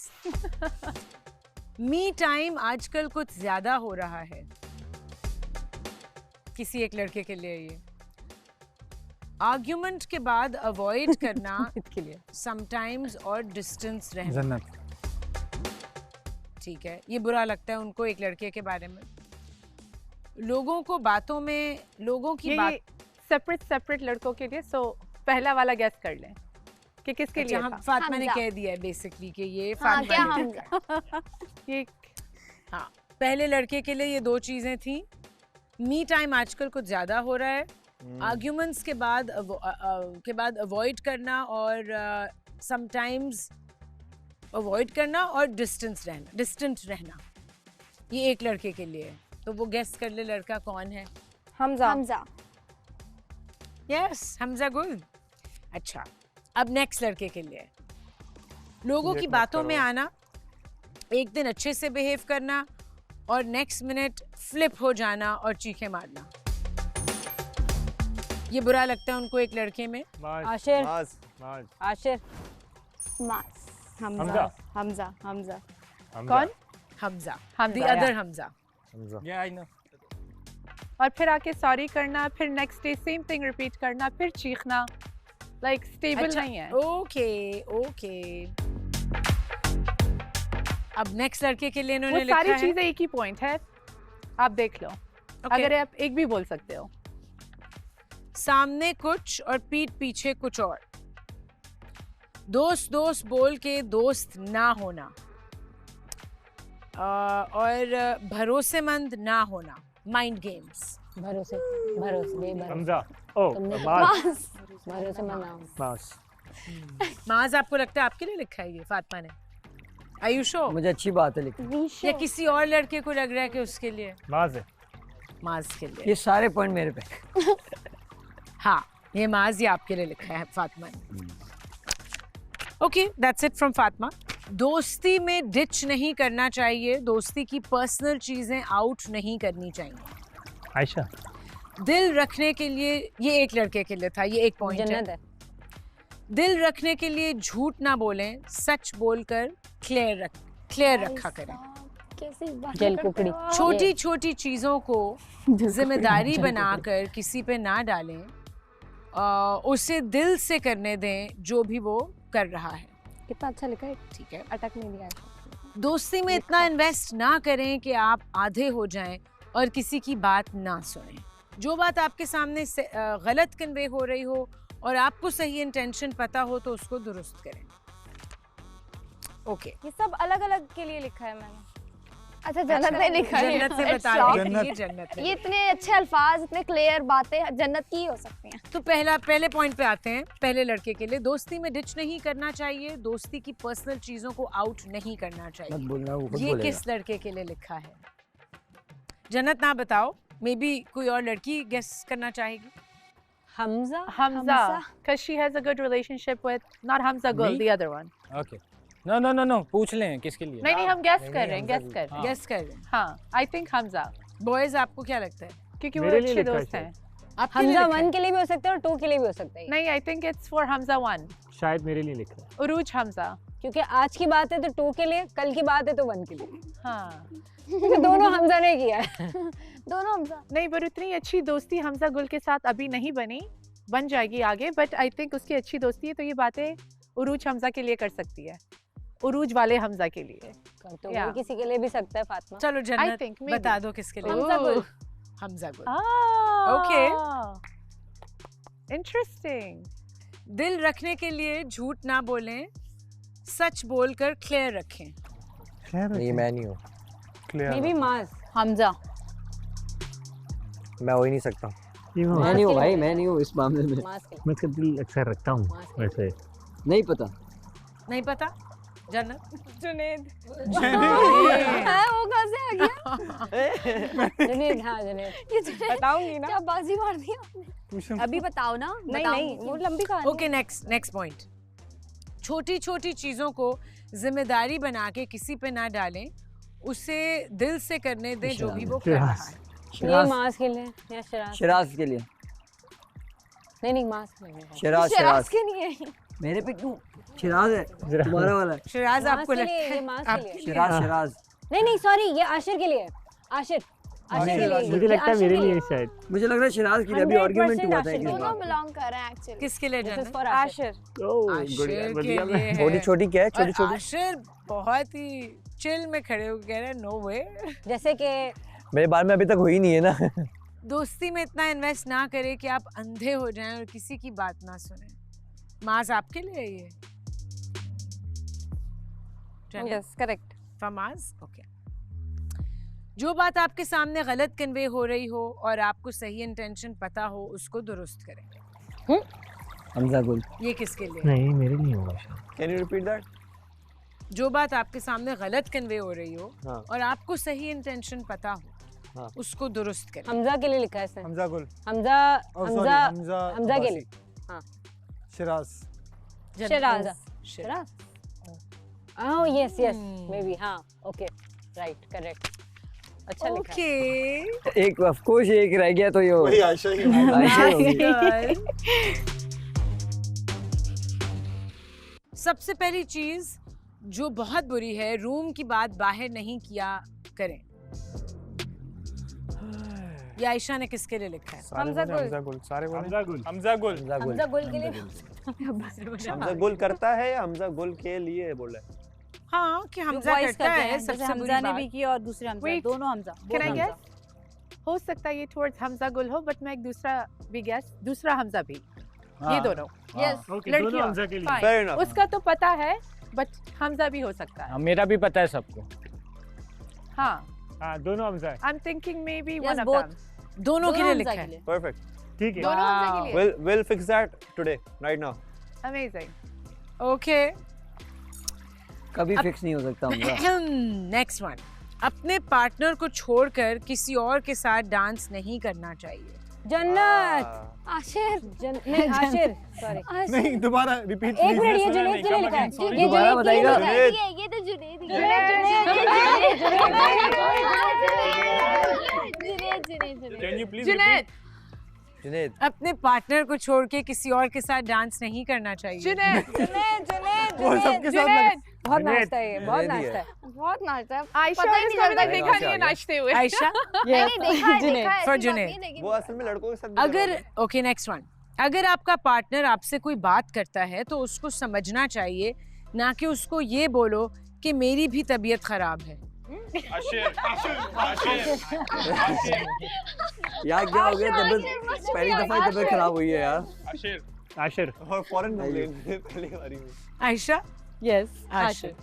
Me time आजकल कुछ ज्यादा हो रहा है. किसी एक लड़के के लिए ये. आर्ग्यूमेंट के बाद अवॉइड करना इसके लिए. समटाइम्स और डिस्टेंस रहना. जन्नत. ठीक है, ये बुरा लगता है उनको एक लड़के के बारे में. लोगों को बातों में, लोगों की बात. सेपरेट लड़कों के लिए. सो पहला वाला गेस कर लें कि किसके लिए अच्छा, था. फातिमा ने हमजा. कह दिया है बेसिकली कि ये हाँ क्या फातिमा ने. हम ये हाँ, पहले लड़के के लिए ये दो चीजें थी. मी टाइम आजकल कुछ ज्यादा हो रहा है. आर्ग्यूमेंट्स के बाद अवॉइड करना और समटाइम्स अवॉइड करना और डिस्टेंट रहना. ये एक लड़के के लिए है. तो वो गेस कर ले लड़का कौन है. हमजा. हमजा. Yes, Hamza good. अच्छा, अब नेक्स्ट लड़के के लिए. लोगों की बातों में आना, एक दिन अच्छे से बिहेव करना और नेक्स्ट मिनट फ्लिप हो जाना और चीखें मारना. ये बुरा लगता है उनको एक लड़के में. Maz. आशिर. मास. Maz. आशिर. मास. Hamza. हमजा. हमजा. Hamza. कौन? Hamza. Hamza, the yeah. Other Hamza. या आई नो. और फिर आके सॉरी करना, फिर next day same thing repeat करना, फिर चीखना. लाइक स्टेबल नहीं है. Okay okay. अब नेक्स्ट लड़के के लिए वो इन्होंने लिखा सारी है. चीजें एक ही पॉइंट है. आप देख लो. अगर आप एक भी बोल सकते हो. सामने कुछ और पीठ पीछे कुछ और. दोस्त दोस्त बोल के दोस्त ना होना. और भरोसेमंद ना होना. Mind games. भरोसे. Hamza. Oh, Maz. बस. माज, आपको लगता है आपके लिए लिखा है ये फातिमा ने? आयुषो, मुझे अच्छी बात है लिखनी. या किसी और लड़के को लग रहा है कि उसके लिए? Maz है. माज के लिए. ये सारे पॉइंट मेरे पे. हाँ, ये माज ये आपके लिए लिखा है फातिमा ने। Okay, that's it from Fatima. दोस्ती में डिच नहीं करना चाहिए, दोस्ती की पर्सनल चीजें आउट नहीं करनी चाहिए। आयशा। दिल रखने के लिए, ये एक लड़के के लिए था, ये एक पॉइंट है। दिल रखने के लिए झूठ ना बोलें, सच बोलकर क्लियर रखा करें। जल कुकड़ी। छोटी छोटी चीजों को जिम्मेदारी बनाकर किसी पे ना डालें, उसे दिल से करने दें जो भी वो कर रहा है। कितना अच्छा लिखा है, ठीक है। अटक नहीं दिया। दोस्ती में इतना इन्वेस्ट ना करें कि आप आधे हो जाएं और किसी की बात ना सुनें। जो बात आपके सामने से गलत कन्वे हो रही हो और आपको सही इंटेंशन पता हो तो उसको दुरुस्त करें। ओके, ये सब अलग अलग के लिए लिखा है मैंने। अच्छा, जन्नत ने लिखा है। जन्नत से बता रही है, जन्नत ये इतने अच्छे अल्फाज, इतने क्लियर बातें जन्नत की ही हो सकती हैं। तो पहले पॉइंट पे आते हैं। पहले लड़के के लिए, दोस्ती में डिच नहीं करना चाहिए, दोस्ती की पर्सनल चीजों को आउट नहीं करना चाहिए। मत बोलना, वो खुद ये बोलेगा। किस लड़के के लिए लिखा है? जन्नत ना बताओ, मे बी कोई और लड़की गेस करना चाहेगी। Hamza. because she has a good relationship with not Hamza Gul, the other one. Okay. No, पूछ लें किसके लिए। नहीं, हम guess कर रहे हैं, guess कर रहे हैं। गेस कर रहे हैं। हाँ, I think Hamza, बॉयज आपको क्या लगता है? क्योंकि वो मेरे लिए अच्छे लिखा है दोस्त हैं। आपके लिए हमजा लिखा है? 1 के लिए भी हो सकता है और 2 के लिए भी हो सकता है। नहीं, I think it's for Hamza 1. शायद मेरे लिए लिखा है। Uruj Hamza. क्योंकि आज की बात है तो 2 के लिए, कल की बात है तो 1 के लिए। हाँ। क्योंकि दोनों हमजा ने किया है। दोनों हमजा। नहीं, पर उतनी अच्छी दोस्ती हमजा गुल के साथ अभी नहीं बनी, बन जाएगी आगे, बट आई थिंक उसकी अच्छी दोस्ती है तो ये बातें उरूज हमजा के लिए कर सकती है, उरूज वाले हमजा के लिए। तो वो किसी के लिए भी सकता है फातिमा। चलो जन्नत, think maybe. बता दो किसके लिए। हमजा गुल। हमजा गुल। Okay, interesting. दिल रखने के लिए झूठ ना बोलें, सच बोलकर क्लियर रखें। ये मैं नहीं हूँ। मे बी माज। हमजा। मैं हो ही नहीं सकता। मैं नहीं हूँ भाई, मैं नहीं हूँ इस मामले में। मैं इसका दिल अक्सर रखता हूँ वैसे। नहीं पता। नहीं पता? जन्नत। जुनेद। वो कहाँ से आ गया? जुनेद, हाँ जुनेद। ये बताऊंगी ना। क्या बाजी मार दी आपने? अभी बताओ ना। नहीं, वो लंबी कहानी। Okay, next point. छोटी छोटी चीजों को जिम्मेदारी बना के किसी पे ना डालें, उसे दिल से करने दें जो भी वो कर रहा है। ये मास के लिए या शिराज के लिए। नहीं मास के लिए। शिराज के लिए। मेरे पे क्यों? शिराज है तुम्हारा वाला। शिराज आपको लगता है? ये मास के लिए। शिराज। नहीं सॉरी, ये आशिर के लिए। आशिर के लिए। मुझे लगता है मेरे लिए शायद। मुझे लग रहा है शिराज के लिए। अभी आर्गुमेंट हुआ था एक दोनों बिलोंग कर रहे हैं एक्चुअली। किसके लिए जन्नत? आशिर। आशिर के लिए। छोटी क्या है? छोटी। आशिर बहुत ही चिल में खड़े हो कह रहे हैं नो वे। जैसे कि मेरे बारे में अभी तक हुई नहीं है ना। दोस्ती में इतना इन्वेस्ट ना करें कि आप अंधे हो जाएं और किसी की बात ना सुने। माज आपके लिए ये? Yes, correct. फमाज, ओके। जो बात आपके सामने गलत कन्वे हो रही हो और आपको सही इंटेंशन पता हो, उसको दुरुस्त करें। हमजा गुल। ये किसके लिए? नहीं, मेरे लिए होगा। Can you repeat that? जो बात आपके सामने गलत कन्वे हो रही हो हाँ। और आपको सही इंटेंशन पता हो, हाँ। उसको दुरुस्त करें। हमजा के लिए लिखा है इसने। हमजा गुल। हमजा के लिए। हाँ। Siraj. Oh yes, may be. हाँ, ओके, राइट, करेक्ट। अच्छा लिखा है। एक ऑफ कोर्स एक रह गया तो ये वही आयशा ही होगी। सबसे पहली चीज जो बहुत बुरी है, रूम की बात बाहर नहीं किया करें। ये आयशा ने किसके लिए लिखा है? हमजा गुल। सारे हमजा गुल के लिए। हमजा गुल करता है या हमजा गुल के लिए बोला है? हाँ, कि हमजा करता है। सबसे हमजा ने भी की और दूसरे हमजा, दोनों हमजा। Can I guess? हो सकता है ये towards हमजा गुल हो, बट मैं एक दूसरा भी guess, दूसरा हमजा भी। ये दोनों। Yes, दोनों हमजा के लिए। Fair enough. उसका तो पता है, बट हमजा भी हो सकता है। मेरा भी पता है सबको। हाँ, दोनों हमजा है। I'm thinking maybe one of both. them. दोनों के लिए लिखा है। Perfect. ठीक है। दोनों हमजा के लिए। We'll fix that today, right now. Amazing. Okay, कभी फिक्स नहीं हो सकता हमजा। Next one. अपने पार्टनर को छोड़कर किसी और के साथ डांस नहीं करना चाहिए। जन्नत आशिर नहीं आशिर सॉरी नहीं दोबारा रिपीट एक मिनट ये जुनैद के लिए लिखा है ये दोबारा बताइएगा। ये तो जुनैद जुनैद जुनैद अपने पार्टनर को छोड़ के किसी और के साथ डांस नहीं करना चाहिए वो सबके साथ लग- बहुत नाचता है ये, बहुत नाचता है बहुत नाचता है आयशा पता और ही नहीं इसको अभी चलता तक देखा नहीं है नाचते हुए आयशा नहीं देखा है देखा है For ऐसी बात जुनैद। नहीं है, लेकिन वो असल में लड़कों के साथ भी अगर करोगे। ओके नेक्स्ट वन अगर आपका पार्टनर आपसे कोई बात करता है तो उसको समझना चाहिए ना कि उसको ये बोलो कि मेरी भी तबीयत खराब है यार क्या हो गया तबीयत पहली दफा ही तबीयत खराब हुई है यार आशिर और फॉरेन कंप्लेन पहली बारी में Ayesha yes Ashir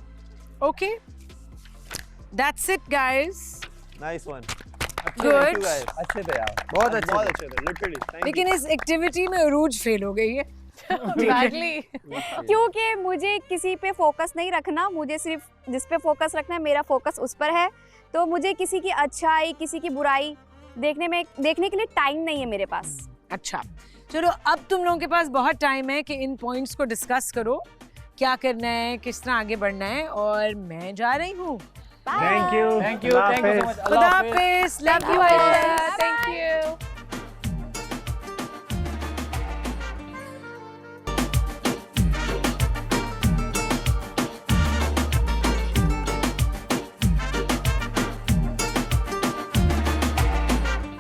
okay that's it guys nice one good अच्छे थे यार बहुत अच्छे बहुत अच्छे थे लिटरली थैंक लेकिन इस एक्टिविटी में उरूज फेल हो गई है बैडली क्योंकि मुझे किसी पे फोकस नहीं रखना, मुझे सिर्फ जिस पे फोकस रखना है मेरा फोकस उस पर है। तो मुझे किसी की अच्छाई किसी की बुराई देखने के लिए टाइम नहीं है मेरे पास। अच्छा चलो अब तुम लोगों के पास बहुत टाइम है कि इन पॉइंट्स को डिस्कस करो क्या करना है किस तरह आगे बढ़ना है और मैं जा रही हूँ thank you thank you so much खुदा हाफिज love you Ayesha thank you